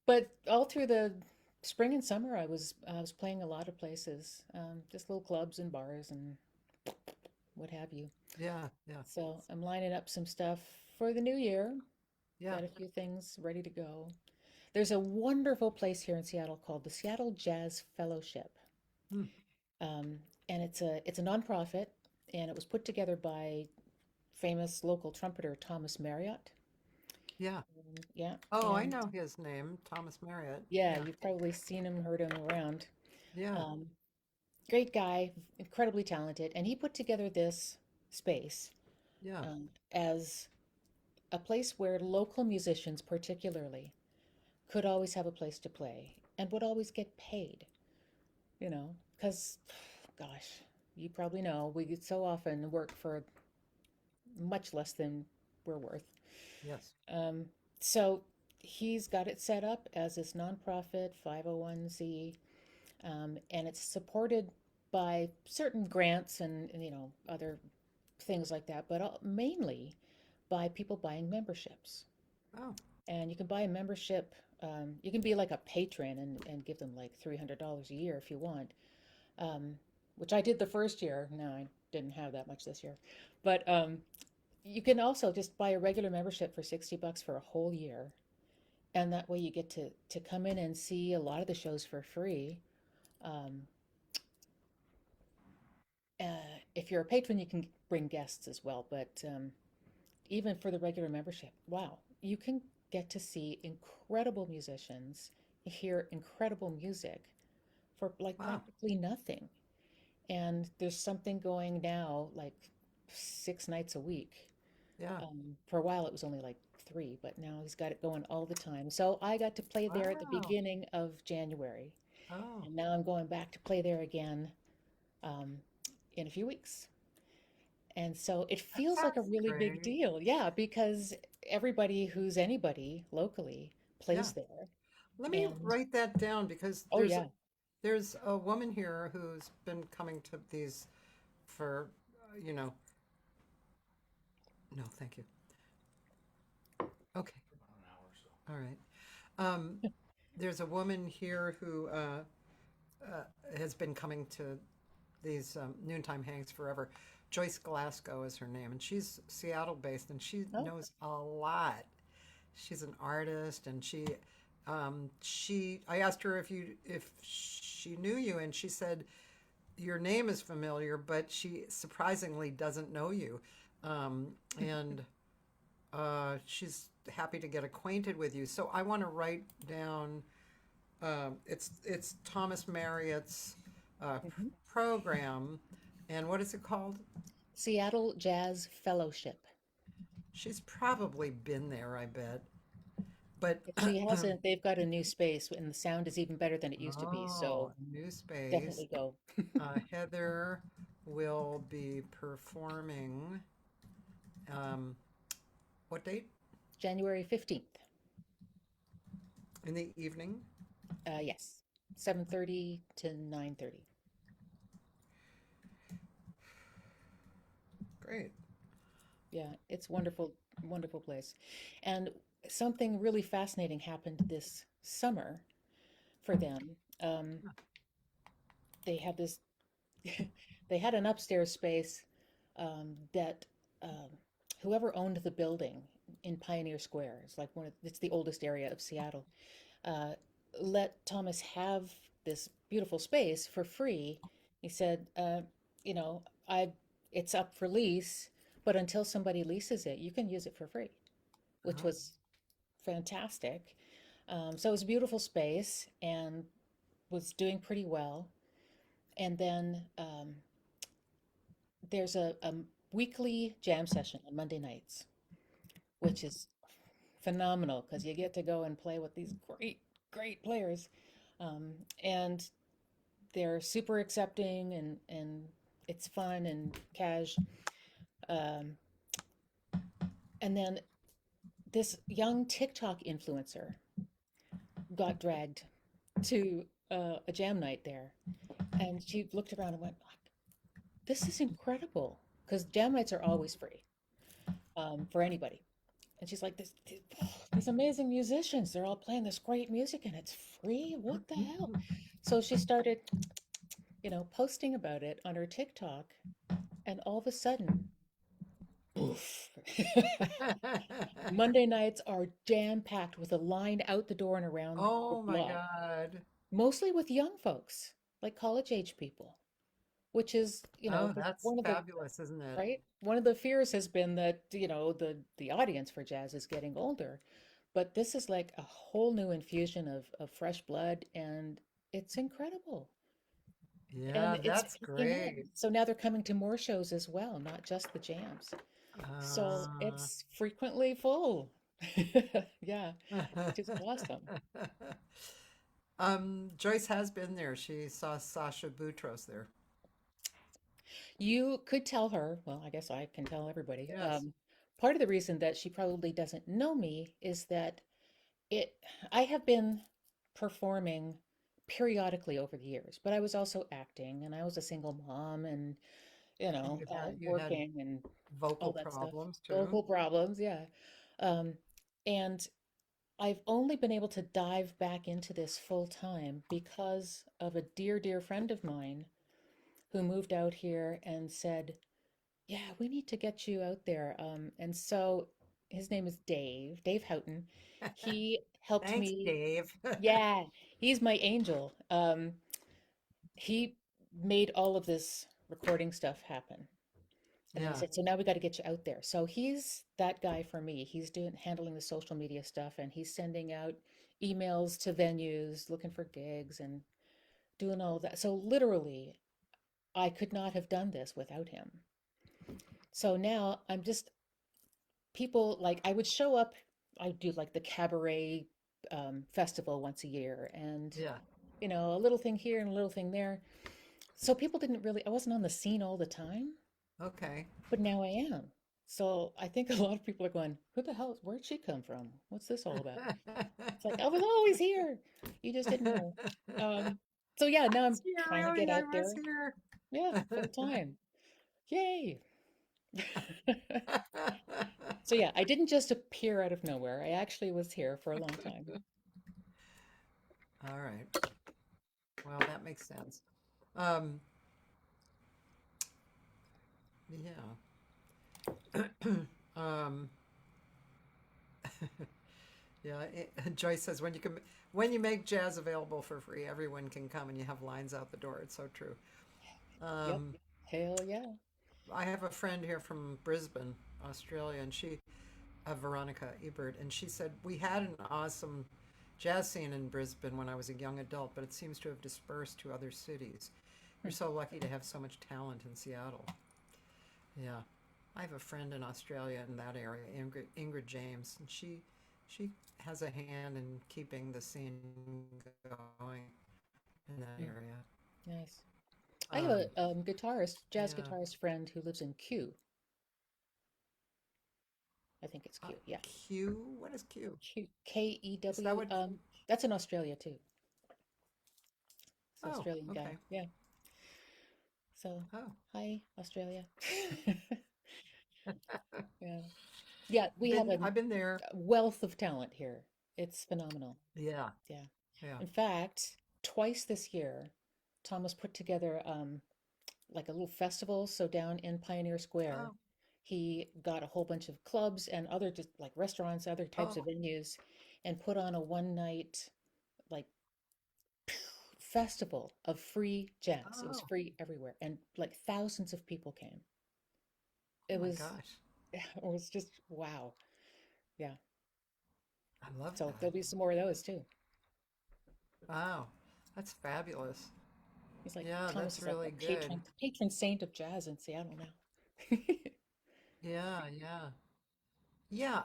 but all through the spring and summer, I was playing a lot of places, just little clubs and bars and what have you. Yeah. Yeah. So I'm lining up some stuff for the new year. Yeah. Got a few things ready to go. There's a wonderful place here in Seattle called the Seattle Jazz Fellowship, Mm, um, and it's a nonprofit, and it was put together by famous local trumpeter Thomas Marriott. yeah. Yeah, Oh, I and know his name, Thomas Marriott. yeah, Yeah. you've probably seen him, heard him around. Yeah. Um, Great guy, incredibly talented, and he put together this space Yeah. as a place where local musicians, particularly, could always have a place to play and would always get paid, because, gosh, you probably know we so often work for much less than we're worth. Yes. Um, so he's got it set up as this nonprofit 501c, and it's supported by certain grants and other things like that, but mainly by people buying memberships. Oh, And you can buy a membership. You can be like a patron and give them like $300 a year if you want, um, which I did the first year. No, I didn't have that much this year. But you can also just buy a regular membership for $60 for a whole year. And that way you get to come in and see a lot of the shows for free. Um, if you're a patron, you can bring guests as well. But even for the regular membership, wow, you can get to see incredible musicians, hear incredible music for like wow. practically nothing. And there's something going now like 6 nights a week. Yeah. For a while, it was only like three, but now he's got it going all the time. So I got to play there at the Wow. beginning of January, Oh, and now I'm going back to play there again um, in a few weeks. And so it that feels like a sounds really big great. deal. Yeah, because everybody who's anybody locally Yeah. plays there. Let me And write that down because oh, yeah. There's a woman here who's been coming to these for, you know, no, thank you. Okay, all right. Um, there's a woman here who has been coming to these noontime hangs forever. Joyce Glasgow is her name, and she's Seattle based, and she Oh, knows a lot. She's an artist, and I asked her if she knew you, and she said your name is familiar, but she surprisingly doesn't know you. And she's happy to get acquainted with you. So I want to write down. It's Thomas Marriott's mhm. program, and what is it called? Seattle Jazz Fellowship. She's probably been there, I bet. But If she hasn't, they've got a new space and the sound is even better than it used to be. oh, So new space. definitely go. Heather will be performing. Um, what date? January 15th. In the evening. Yes. 7:30 to 9:30. Great. Yeah, it's wonderful, wonderful place. And something really fascinating happened this summer for them. Um, they have this, they had an upstairs space that whoever owned the building in Pioneer Square, it's like it's the oldest area of Seattle, uh, let Thomas have this beautiful space for free. He said, you know, it's up for lease, but until somebody leases it, you can use it for free, which Oh, was fantastic. So it was a beautiful space and was doing pretty well. And then there's a weekly jam session on Monday nights, which is phenomenal because you get to go and play with these great, great players. Um, and they're super accepting and it's fun and cash. Um, and then this young TikTok influencer got dragged to a jam night there, and she looked around and went, "This is incredible," because jam nights are always free for anybody. And she's like, these amazing musicians, they're all playing this great music and it's free. What the hell? So she started, posting about it on her TikTok, and all of a sudden, poof. Monday nights are jam packed with a line out the door and around the oh my block, God. mostly with young folks, like college age people, which is, Oh, the, that's one of the fabulous, isn't it? right? One of the fears has been that, the audience for jazz is getting older, but this is like a whole new infusion of fresh blood, and it's incredible. Yeah, And it's that's picking up. great. So now they're coming to more shows as well, not just the jams. So Uh, it's frequently full. Yeah, which is awesome. Joyce has been there. She saw Sasha Boutros there. You could tell her, well, I guess I can tell everybody. Yes. Part of the reason that she probably doesn't know me is that it I have been performing periodically over the years, but I was also acting and I was a single mom and And you had working and all vocal that stuff. problems too. Vocal problems, yeah. Um, and I've only been able to dive back into this full time because of a dear, dear friend of mine who moved out here and said, "Yeah, we need to get you out there." And so his name is Dave Houghton. He helped Thanks, me. Dave. Yeah, he's my angel. He made all of this recording stuff happen. And then he Yeah. said, "So now we got to get you out there." So he's that guy for me. He's handling the social media stuff, and he's sending out emails to venues looking for gigs and doing all of that. So literally, I could not have done this without him. So now I'm just people like I would show up. I do like the cabaret festival once a year, and Yeah. a little thing here and a little thing there. So people didn't really. I wasn't on the scene all the time, Okay. but now I am. So I think a lot of people are going, "Who the hell? Where'd she come from? What's this all about?" It's like I was always here. You just didn't know. Um, So yeah, now I'm Yeah, trying to really, get I out was there. here. Yeah, full time. Yay. So yeah, I didn't just appear out of nowhere. I actually was here for a long time. All right. Well, that makes sense. Um, yeah. Um, yeah. Joyce says when you make jazz available for free, everyone can come, and you have lines out the door. It's so true. Yep. Um, Hell yeah. I have a friend here from Brisbane, Australia, and Veronica Ebert, and she said we had an awesome jazz scene in Brisbane when I was a young adult, but it seems to have dispersed to other cities. You're so lucky to have so much talent in Seattle. Yeah. I have a friend in Australia in that area, Ingrid James, and she has a hand in keeping the scene going in that Mm, area. nice. I have Um, a jazz yeah. guitarist friend who lives in Kew. I think it's Kew. Yeah. Q. What is Q? Kew. Is that Kew. what? That's in Australia too. It's an Oh, Australian guy. okay. Yeah. So, Oh, hi, Australia. Yeah. Yeah, we have I've been there. a wealth of talent here. It's phenomenal. Yeah, Yeah. yeah. In fact, twice this year, Thomas put together like a little festival. So down in Pioneer Square, Oh, he got a whole bunch of clubs and other just like restaurants, other types of oh, venues, and put on a one night like festival of free jazz. It was oh, free everywhere, and like thousands of people came. oh It my was, gosh. it was just wow. Yeah. I love So that. there'll be some more of those too. Wow, that's fabulous. He's like Yeah, Thomas that's is like a really good. patron saint of jazz in Seattle now. Yeah, yeah. Yeah,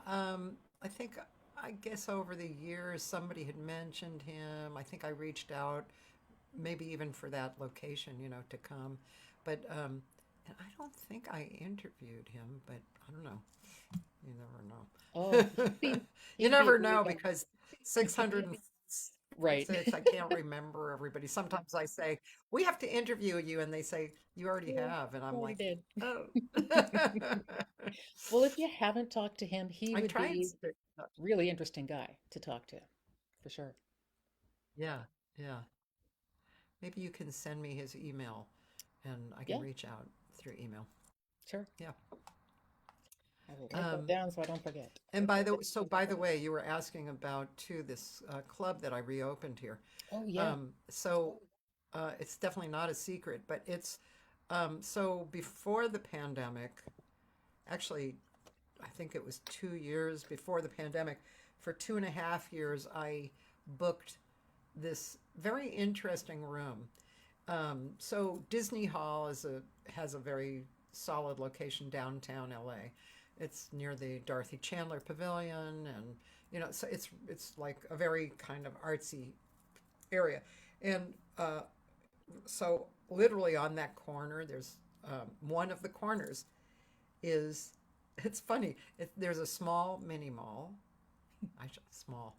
I guess over the years somebody had mentioned him. I think I reached out, maybe even for that location, to come. But and I don't think I interviewed him, but I don't know. You Oh, never know. he You would be a never great know guy. because 606, Right. I can't remember everybody. Sometimes I say, we have to interview you, and they say, you already Yeah, have. And you I'm already like, did. oh. Well, if you haven't talked to him, he I would try and be stick. really interesting guy to talk to, for sure. Yeah, yeah. Maybe you can send me his email and I can Yeah, reach out through email. sure. Yeah. I will write that Um, down so I don't forget. and by the way, you were asking about too this club that I reopened here. Oh, yeah. So it's definitely not a secret, but it's so before the pandemic, actually, I think it was 2 years before the pandemic, for 2.5 years, I booked this very interesting room. So Disney Hall has a very solid location downtown LA. It's near the Dorothy Chandler Pavilion, and so it's like a very kind of artsy area. And so literally on that corner, there's one of the corners is it's funny. There's a small mini mall.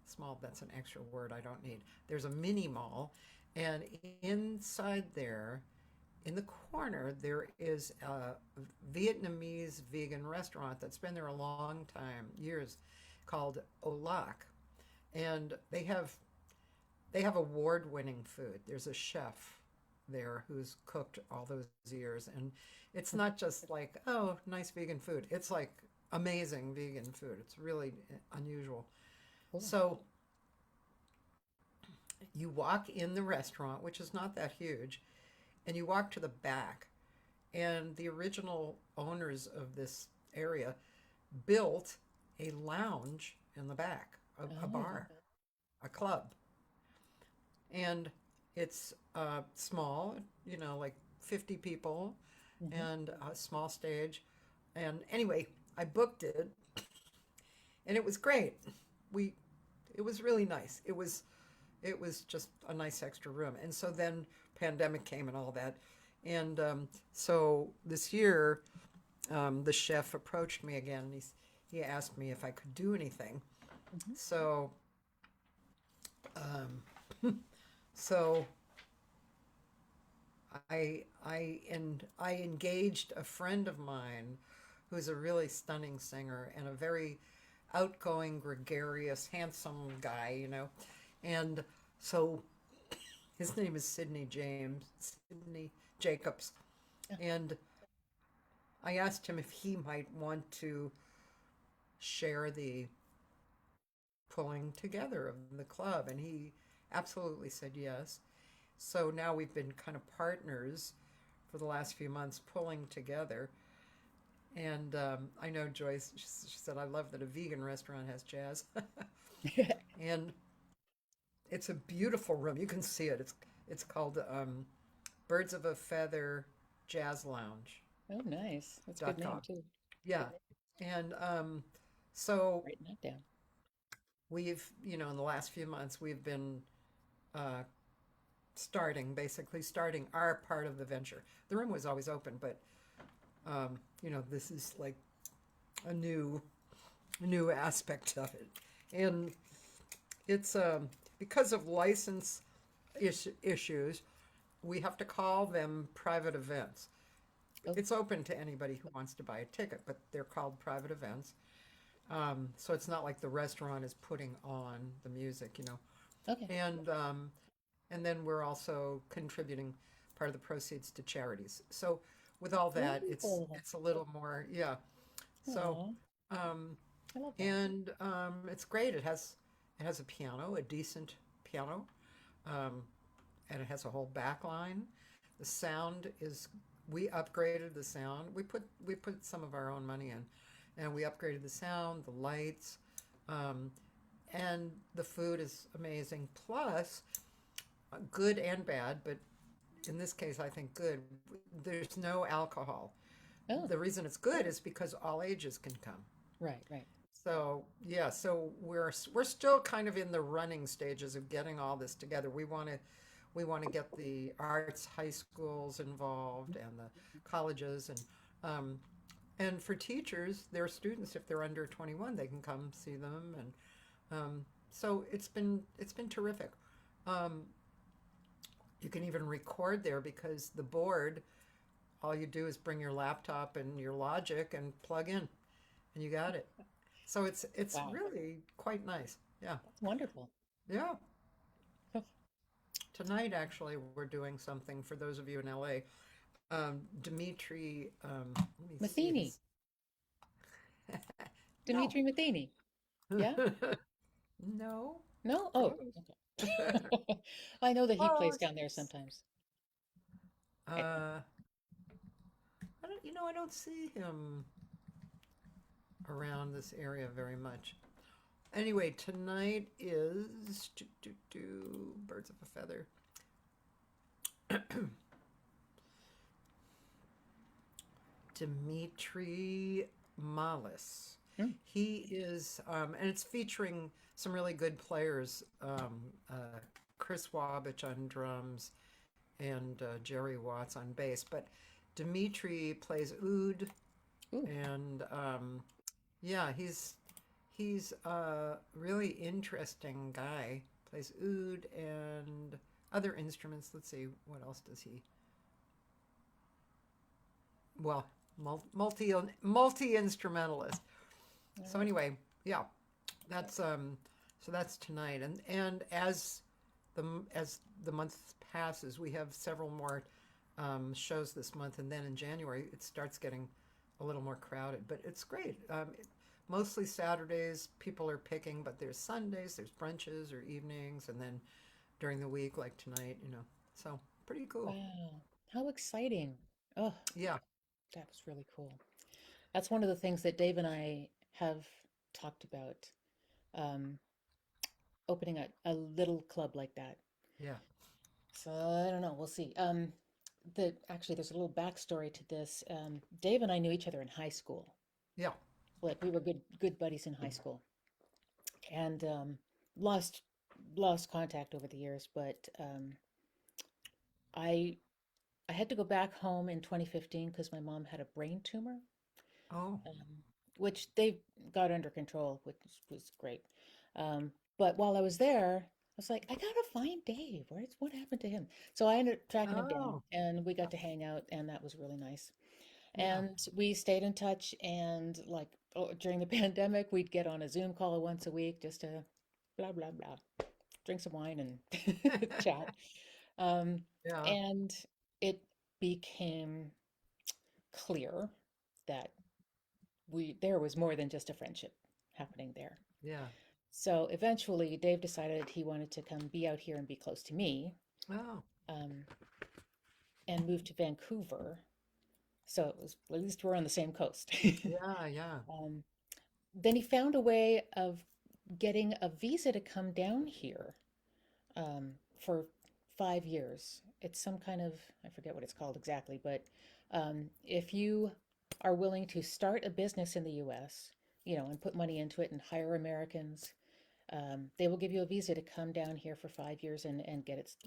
Small. That's an extra word I don't need. There's a mini mall, and inside there, in the corner, there is a Vietnamese vegan restaurant that's been there a long time, years, called Olac, and they have award-winning food. There's a chef there who's cooked all those years, and it's not just like, oh, nice vegan food. It's like amazing vegan food. It's really unusual. Cool. So you walk in the restaurant, which is not that huge, and you walk to the back, and the original owners of this area built a lounge in the back, a Oh, bar, a club, and it's small, like 50 people, hmm, and a small stage. And anyway, I booked it, and it was great. We, it was really nice. It was just a nice extra room. And so then pandemic came and all that, and so this year, the chef approached me again. And he asked me if I could do anything. hmm. So um, so I engaged a friend of mine who's a really stunning singer and a very outgoing, gregarious, handsome guy, And so his name is Sidney Jacobs. Yeah. And I asked him if he might want to share the pulling together of the club, and he absolutely said yes. So now we've been kind of partners for the last few months pulling together. And I know Joyce, she said, I love that a vegan restaurant has jazz. And it's a beautiful room. You can see it. It's called Birds of a Feather Jazz Lounge Oh, nice. That's a good dot name com. too. Yeah. And so Writing that down. in the last few months, we've been uh, basically starting our part of the venture. The room was always open, but this is like a new aspect of it, and it's because of license issues, we have to call them private events. Oh, It's open to anybody who wants to buy a ticket, but they're called private events. So it's not like the restaurant is putting on the music. okay. And then we're also contributing part of the proceeds to charities. So with all that, it's Oh, it's a little more, yeah. So aw, um, I love that. and it's great. It has a piano, a decent piano, um, and it has a whole back line. The sound is we upgraded the sound. We put some of our own money in, and we upgraded the sound, the lights, um, and the food is amazing. Plus, good and bad, but in this case, I think good. There's no alcohol. Oh, The reason it's good is because all ages can come. right, right. So yeah, so we're still kind of in the running stages of getting all this together. We want to get the arts high schools involved and the colleges um, and for teachers, their students, if they're under 21, they can come see them so it's been terrific. Um, you can even record there because the board, all you do is bring your laptop and your Logic and plug in, and you got it. So it's Wow, really quite nice. Yeah, that's wonderful. yeah. Oh, Tonight, actually, we're doing something for those of you in LA. Dimitri, let me see Matheny, his. No, Dimitri Matheny. Yeah? no, No? Oh, close. okay. I know that he plays down there Close. sometimes. I, I don't see him around this area very much. Anyway, tonight is Birds of a Feather. Dimitri Malis. mm, He is, and it's featuring some really good players. Chris Wabich on drums and Jerry Watts on bass. But Dimitri plays oud, ooh, and yeah, he's a really interesting guy. Plays oud and other instruments. Let's see, what else does he? Well, multi instrumentalist. all So right. anyway, yeah, that's so that's tonight, and the as the month passes, we have several more shows this month, and then in January it starts getting a little more crowded. But it's great. Mostly Saturdays people are picking, but there's Sundays, there's brunches or evenings, and then during the week like tonight. So pretty cool. Wow. How exciting. Oh, Yeah, that was really cool. That's one of the things that Dave and I have talked about, um, opening a little club like that. yeah, So I don't know. We'll see. Actually, there's a little backstory to this. Dave and I knew each other in high school. yeah. Like we were good buddies in high school, and lost lost contact over the years. But I I had to go back home in 2015 because my mom had a brain tumor, Oh, which they got under control, which was great. But while I was there, was like, I gotta find Dave. What happened to him? So I ended up tracking him down Oh, and we got to hang out, and that was really nice. yeah. And we stayed in touch, and like during the pandemic, we'd get on a Zoom call once a week just to blah blah blah, drink some wine and chat. Um, Yeah. and it became clear that we there was more than just a friendship happening there. Yeah. So eventually, Dave decided he wanted to come be out here and be close to me, Oh, um, and moved to Vancouver. So it was at least we're on the same coast. yeah, yeah. um, then he found a way of getting a visa to come down here for 5 years. It's some kind of, I forget what it's called exactly, but if you are willing to start a business in the US, and put money into it and hire Americans, they will give you a visa to come down here for 5 years and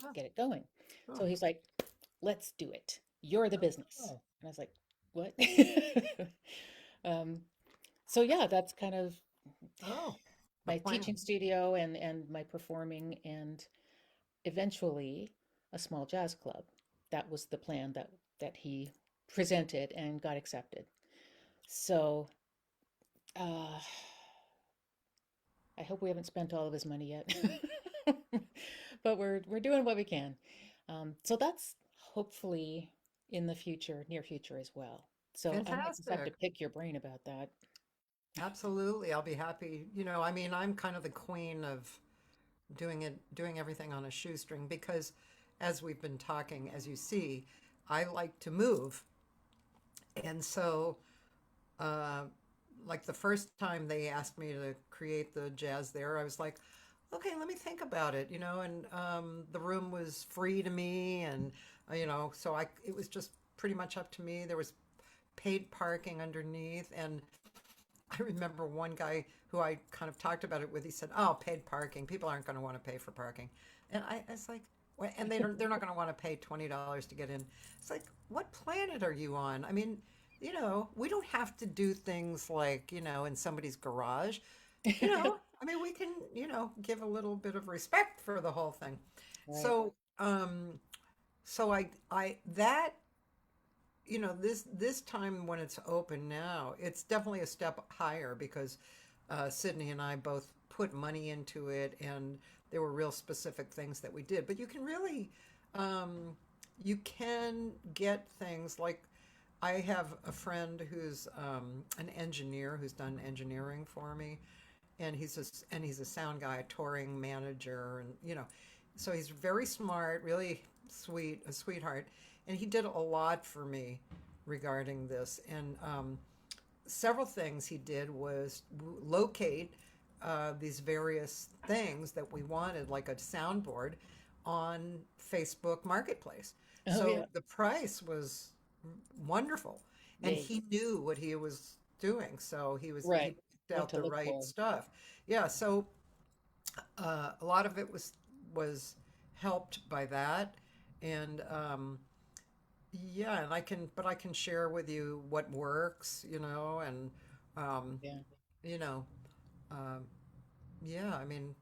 Oh, get it going. oh, So he's like, let's do it. You're the business. oh, And I was like, what? um, so yeah, that's kind of oh, the my plan. teaching studio and my performing, and eventually a small jazz club. That was the plan that he presented and got accepted. So uh, I hope we haven't spent all of his money yet, but we're doing what we can. So that's hopefully in the future, near future as well. So I might just have to Fantastic. pick your brain about that. Absolutely. I'll be happy. I mean, I'm kind of the queen of doing everything on a shoestring because as we've been talking, as you see, I like to move. And so, uh, like the first time they asked me to create the jazz there, I was like, okay, let me think about it, and the room was free to me. And, so it was just pretty much up to me. There was paid parking underneath. And I remember one guy who I kind of talked about it with, he said, oh, paid parking. People aren't going to want to pay for parking. And I was like, and they're not going to want to pay $20 to get in. It's like, what planet are you on? I mean, we don't have to do things like, in somebody's garage. I mean, we can, give a little bit of respect for the whole thing. Right. So, so that this time when it's open now, it's definitely a step higher because Sydney and I both put money into it, and there were real specific things that we did. But you can really, you can get things like I have a friend who's an engineer who's done engineering for me, and he's a sound guy, a touring manager, and so he's very smart, really sweet, a sweetheart, and he did a lot for me regarding this. And several things he did was locate these various things that we wanted, like a soundboard, on Facebook Marketplace. Oh yeah. So the price was wonderful, and Yay. he knew what he was doing, so he Right. picked What out to the look right for. stuff. Yeah, so a lot of it was helped by that. And yeah, and I can share with you what works, and um, Yeah. you know, um, yeah, I mean,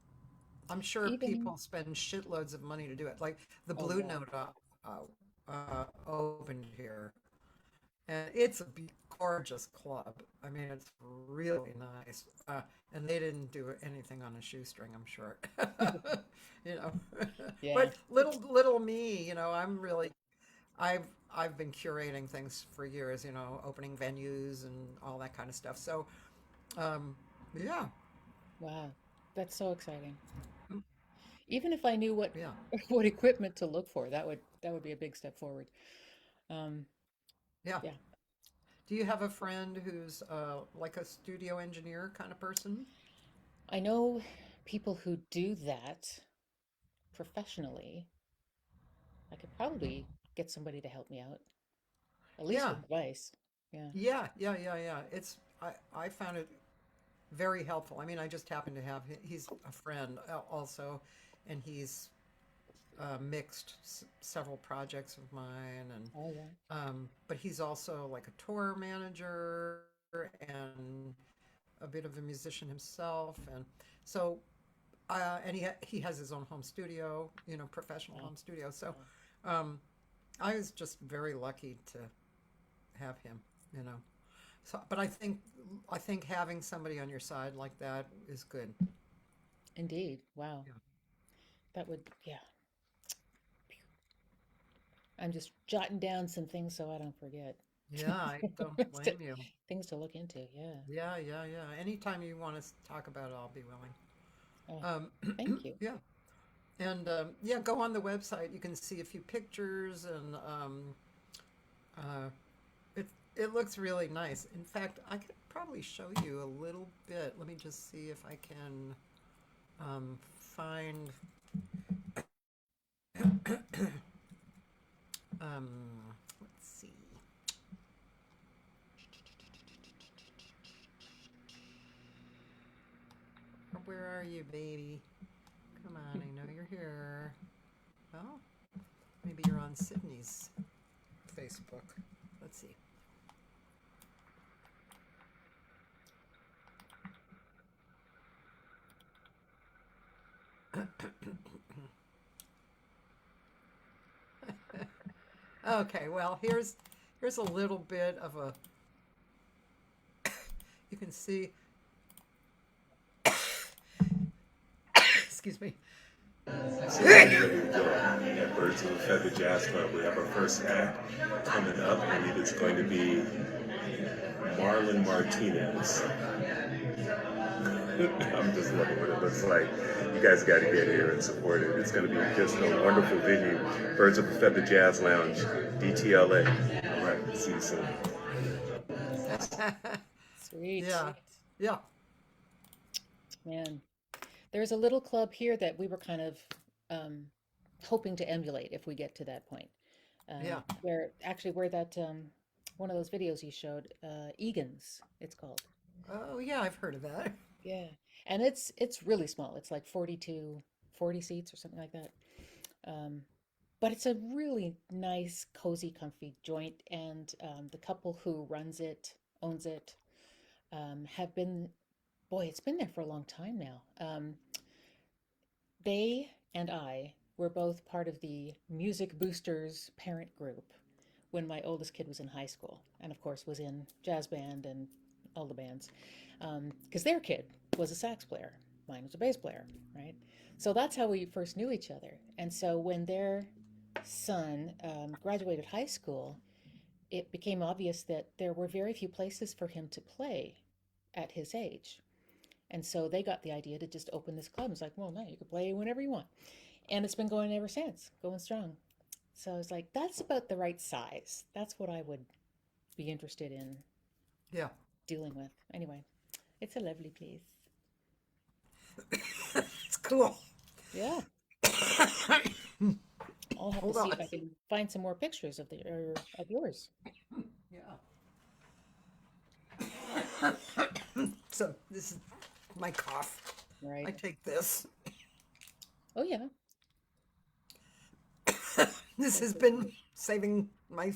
I'm sure Even, people spend shitloads of money to do it. Like the oh Blue yeah. Note opened here, and it's a gorgeous club. I mean, it's really nice. And they didn't do anything on a shoestring, I'm sure. You know, Yeah. but little me, I'm really I've I've been curating things for years, opening venues and all that kind of stuff. So, um, yeah, Wow. That's so exciting. mm, Even if I knew what yeah, what equipment to look for, that would be a big step forward. Um, yeah. yeah. Do you have a friend who's like a studio engineer kind of person? I know people who do that professionally. I could probably get somebody to help me out, at least Yeah, with advice. Yeah. yeah. I found it very helpful. I mean, I just happen to have he's a friend also, and he's mixed several projects of mine. And Oh yeah. but he's also like a tour manager and a bit of a musician himself. And so and he has his own home studio, professional Wow. home studio. So Wow. um, I was just very lucky to have him, you know. So, but I think having somebody on your side like that is good. Indeed. Wow. Yeah, That would, yeah. I'm just jotting down some things so I don't forget. yeah, I don't Things to blame you. things to look into. Yeah. Yeah, yeah, yeah. Anytime you want to talk about it, I'll be willing. Oh, Um, thank you. yeah, and yeah, go on the website. You can see a few pictures, and uh, it it looks really nice. In fact, I could probably show you a little bit. Let me just see if I can find. Um, let's see. Where are you, baby? Come on, I know you're here. Well, maybe you're on Sydney's Facebook. Let's see. Okay, well, here's a little bit of a. You can see. Excuse me. So I'm ready to go at Birds of a Feather Jazz Club. We have our first act coming up. I believe it's going to be Marlon Martinez. I'm just loving what it looks like. You guys got to get here and support it. It's going to be just a wonderful venue. Birds of a Feather Jazz Lounge, DTLA. All right, see you soon. Sweet. Yeah, yeah, Man. There's a little club here that we were kind of um, hoping to emulate if we get to that point. yeah. Where that one of those videos you showed, Egan's, it's called. Oh, yeah, I've heard of that. Yeah. And it's really small. It's like 40 seats or something like that. Um, but it's a really nice, cozy, comfy joint. And the couple who runs it, owns it, have been, boy, it's been there for a long time now. They and I were both part of the Music Boosters parent group when my oldest kid was in high school, and of course was in jazz band and all the bands, because their kid was a sax player, mine was a bass player, right? So that's how we first knew each other. And so when their son graduated high school, it became obvious that there were very few places for him to play at his age. And so they got the idea to just open this club. It's like, well, no, you can play whenever you want. And it's been going ever since, going strong. So I was like, that's about the right size. That's what I would be interested in Yeah. dealing with. Anyway, it's a lovely place. It's cool. Yeah, I'll have to Hold see on. if I can find some more pictures of yours. Yeah. So this is my cough. I Right. take this. Oh yeah. This has been saving my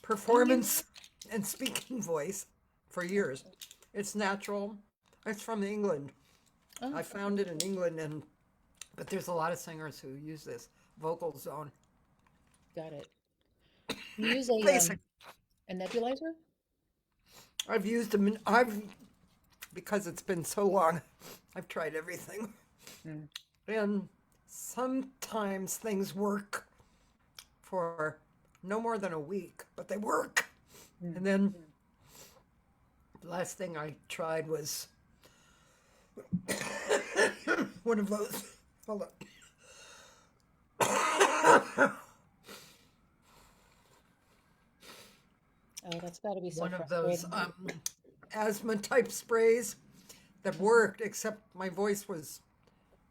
performance and speaking voice for years. It's natural. It's from England. Oh, I found it in England, but there's a lot of singers who use this vocal zone. got it. You use Basic. a nebulizer? I've used them. I've because it's been so long. I've tried everything, Mm. and sometimes things work for no more than a week, but they work. Mm. And then the last thing I tried was one of those. Hold on. Oh, that's got to be so One of those frustrating. asthma type sprays that worked, except my voice was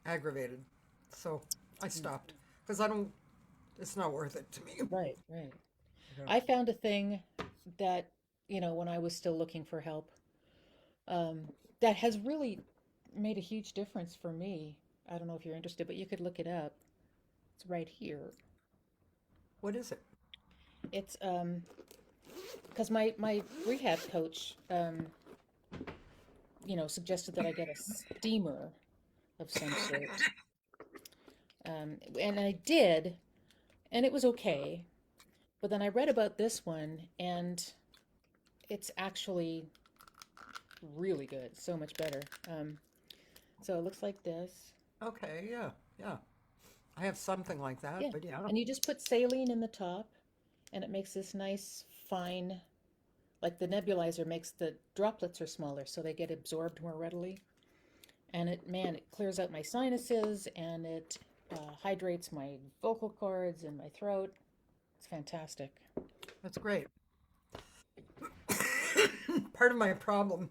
aggravated. So I stopped because I don't, it's not worth it to me. Right, right. Yeah. I found a thing that, when I was still looking for help, um, that has really made a huge difference for me. I don't know if you're interested, but you could look it up. It's right here. What is it? It's because my rehab coach suggested that I get a steamer of some sort. And I did, and it was okay. But then I read about this one, and it's actually really good, so much better. So it looks like this. Okay, yeah, yeah. I have something like that, Yeah. but yeah. And you just put saline in the top, and it makes this nice, fine, like the nebulizer makes the droplets are smaller, so they get absorbed more readily. And it clears out my sinuses and it hydrates my vocal cords and my throat. It's fantastic. That's great. Part of my problem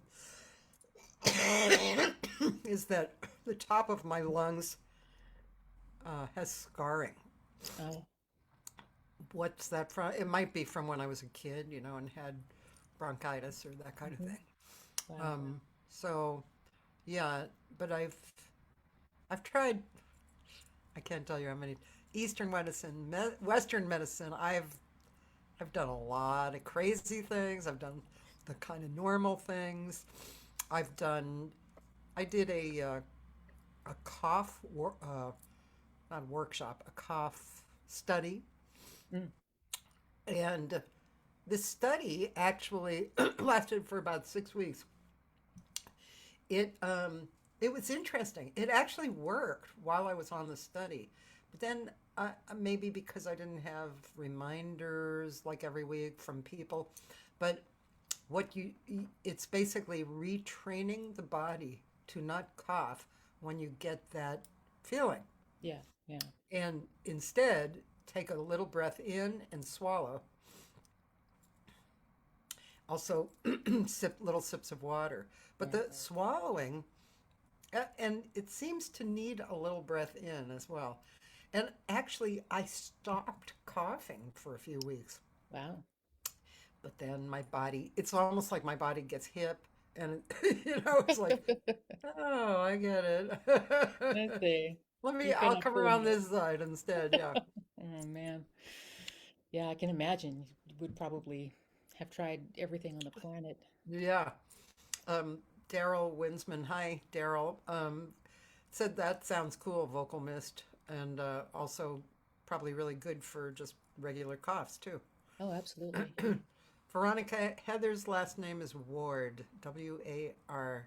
is that the top of my lungs has scarring. Oh, What's that from? It might be from when I was a kid, and had bronchitis or that kind of hmm thing. wow. Um, so yeah, but I've tried. I can't tell you how many Eastern medicine, Western medicine. I've done a lot of crazy things. I've done the kind of normal things. I've done. I did a cough not a workshop, a cough study, Mm. and this study actually lasted for about 6 weeks. It was interesting. It actually worked while I was on the study, but then maybe because I didn't have reminders like every week from people, but it's basically retraining the body to not cough when you get that feeling, Yeah, yeah. and instead take a little breath in and swallow. Also, little sips of water. But Right, the right. swallowing, and it seems to need a little breath in as well. And actually, I stopped coughing for a few weeks. Wow. But then my body, it's almost like my body gets hip. And, it's like, oh, I get it. Let's see. You've been I'll up come for a around minute. this side instead. Yeah. Oh man. Yeah, I can imagine you would probably have tried everything on the planet. Yeah. Daryl Winsman, hi, Daryl, said that sounds cool, vocal mist, and also probably really good for just regular coughs too. Oh, absolutely. Veronica, Heather's last name is Ward, Ward.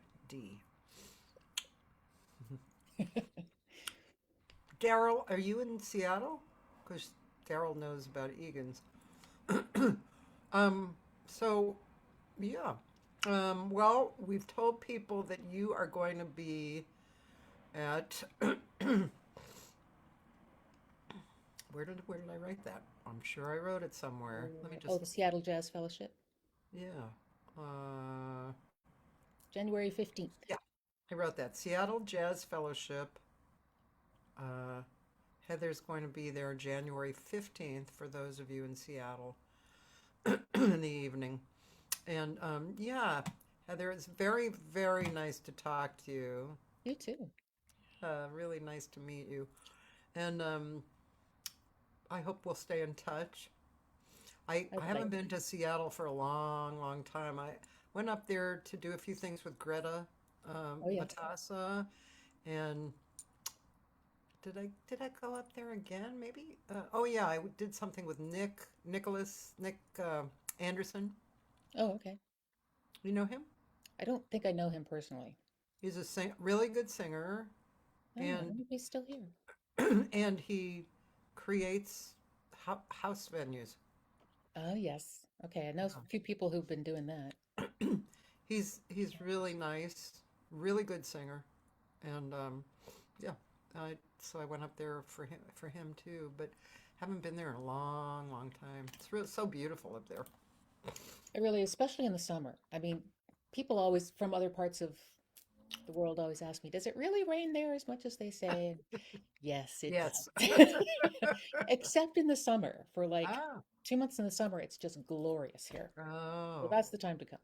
Daryl, are you in Seattle? Because Daryl knows about Egan's. Um, so, yeah. Well, we've told people that you are going to be at where did I write that? I'm sure I wrote it somewhere. Let me Oh, just the Seattle Jazz Fellowship, yeah. Uh January 15th. yeah, I wrote that. Seattle Jazz Fellowship. Uh Heather's going to be there January 15th for those of you in Seattle in the evening. And yeah, Heather, it's very, very nice to talk to you. You too. Really nice to meet you. And I hope we'll stay in touch. I I would like haven't to. been to Seattle for a long, long time. I went up there to do a few things with Greta Oh, yes. Matassa, and did I go up there again? Maybe. Oh yeah, did something with Nick Anderson. Oh, okay. You know him? I don't think I know him personally. He's really good singer, Oh, I and wonder if he's still here. and he creates house venues. Oh, yes. Okay, I know a few people who've been doing that. He's really nice, really good singer, and yeah, so I went up there for him too, but haven't been there in a long, long time. It's so beautiful up there. It really, especially in the summer. I mean, people always from other parts of the world always ask me, does it really rain there as much as they say? And yes, it Yes. does. Except in the summer. For like Ah. 2 months in the summer, it's just glorious here. So Oh, that's the time to come.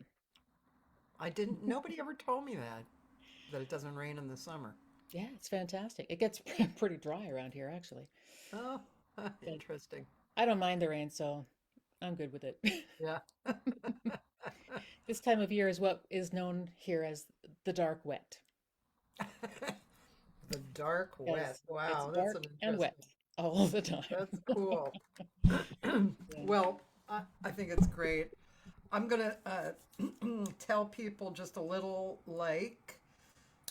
I didn't. Nobody ever told me that it doesn't rain in the summer. Yeah, it's fantastic. It gets pretty dry around here, actually. Oh, But interesting. I don't mind the rain, so I'm good with it. Yeah. This time of year is what is known here as the dark wet. The dark wet. Because it's Wow, that's dark an and wet interesting. all the time. That's cool. Yeah. Well, I think it's great. I'm gonna tell people just a little like.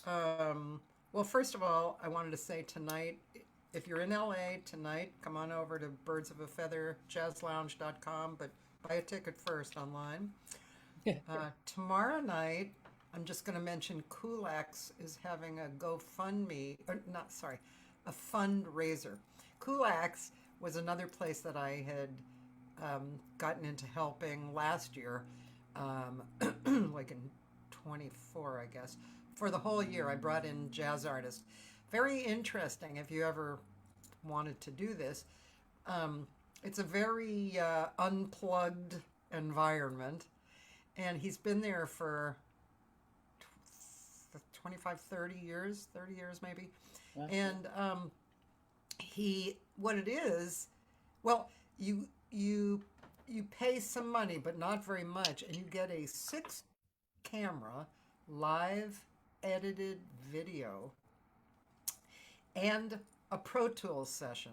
Well, first of all, I wanted to say tonight, if you're in LA tonight, come on over to Birds of a Feather jazzlounge.com, but buy a ticket first online. Tomorrow night, I'm just going to mention Kulak's is having a GoFundMe, or not, sorry, a fundraiser. Kulak's was another place that I had gotten into helping last year, like in 24, I guess. For the whole year, I brought in jazz artists. Very interesting if you ever wanted to do this. It's a very unplugged environment, and he's been there for 25, 30 years maybe. Wow. And what it is, well, you pay some money, but not very much, and you get a 6 camera live edited video and a Pro Tools session.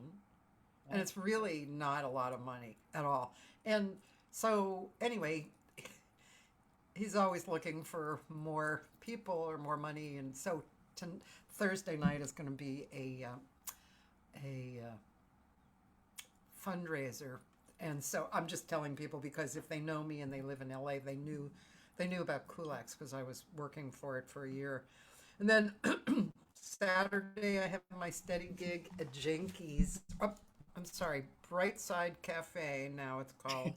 And it's really not a lot of money at all. And so, anyway, he's always looking for more people or more money. And so, Thursday night is going to be a fundraiser. And so, I'm just telling people because if they know me and they live in LA, they knew about Kulak's because I was working for it for a year. And then Saturday, I have my steady gig at Jinkies. Oh, I'm sorry, Brightside Cafe, now it's called,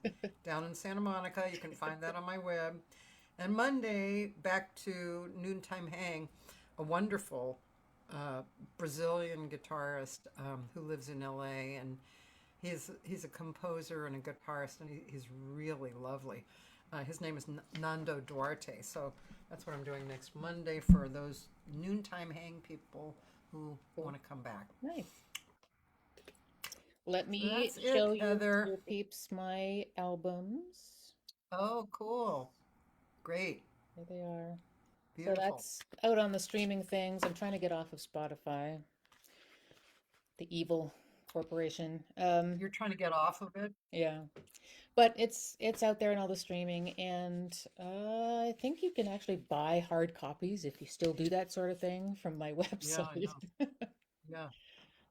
down in Santa Monica. You can find that on my web. And Monday, back to Noontime Hang, a wonderful Brazilian guitarist who lives in LA. And he's a composer and a guitarist, and he's really lovely. His name is Nando Duarte. So that's what I'm doing next Monday for those Noontime Hang people who want to come back. Nice. Let me That's show it, you, Heather. dear peeps, my albums. Oh, cool. Great. There they are. So Beautiful. that's out on the streaming things. I'm trying to get off of Spotify, the evil corporation. You're trying to get off of it? Yeah, but it's out there in all the streaming, and I think you can actually buy hard copies if you still do that sort of thing from my Yeah, I website. know. Yeah.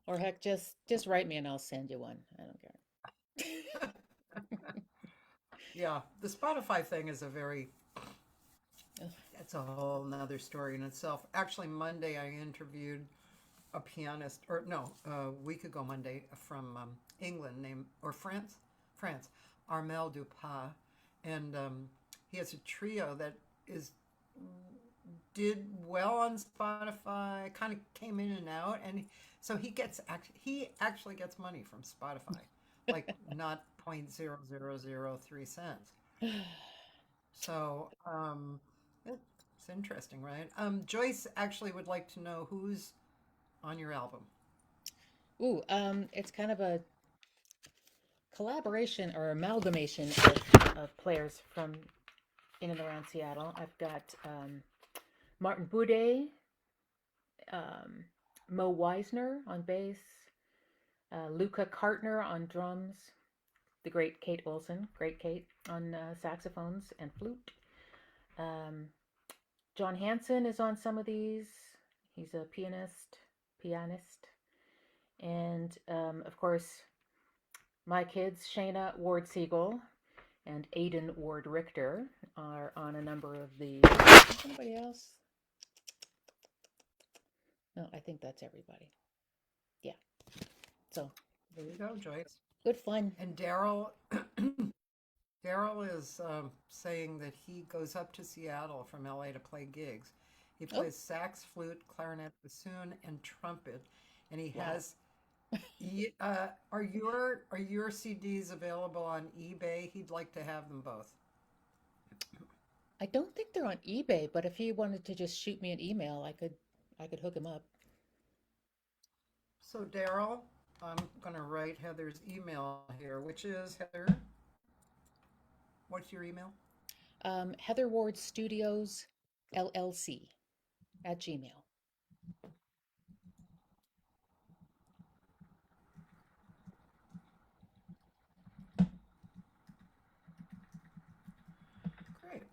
Or heck, just write me and I'll send you one. I don't care. Yeah. The Spotify thing is Ugh. that's a whole nother story in itself. Actually, Monday I interviewed a pianist, or no, a week ago Monday from England or France, Armel Dupas, and he has a trio that did well on Spotify, kind of came in and out, and so he actually gets money from Spotify, like not 0.0003 cents. So it's interesting, right? Joyce actually would like to know who's on your album. Ooh, it's kind of a collaboration or amalgamation of players from in and around Seattle. I've got Martin Boudet, Mo Weisner on bass, Luca Kartner on drums, the great Kate Olson, great Kate, on saxophones and flute. John Hansen is on some of these. He's a pianist. And of course, my kids, Shayna Ward Siegel and Aidan Ward Richter, are on a number of these. Anybody else? No, I think that's everybody. Yeah. So There you go, Joyce. good fun. And Daryl is saying that he goes up to Seattle from LA to play gigs. He Oh, plays sax, flute, clarinet, bassoon, and trumpet, and he wow. has. Are your CDs available on eBay? He'd like to have them both. I don't think they're on eBay, but if he wanted to just shoot me an email, I could hook him up. So Daryl, I'm gonna write Heather's email here, which is Heather. What's your email? Heather Ward Studios LLC. at Gmail. Great.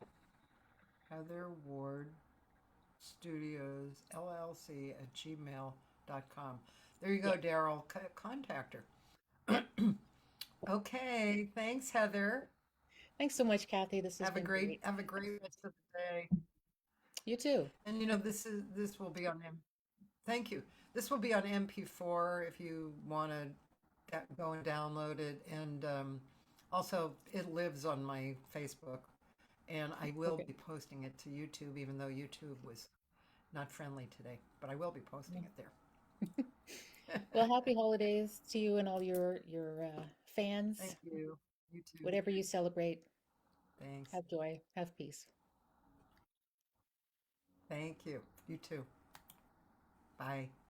Heather Ward Studios LLC at gmail.com. There you go, Yeah. Daryl. Contact her. Okay. Thanks, Heather. Thanks so much, Kathy. This has been great. Have a great rest of the day. You too. And this will be on thank you. This will be on MP4 if you want to go and download it. And also, it lives on my Facebook. And I will Okay. be posting it to YouTube, even though YouTube was not friendly today. But I will be posting it there. Well, happy holidays to you and all your fans. Thank you. You too. Whatever you celebrate, Thanks. have joy, have peace. Thank you. You too. Bye.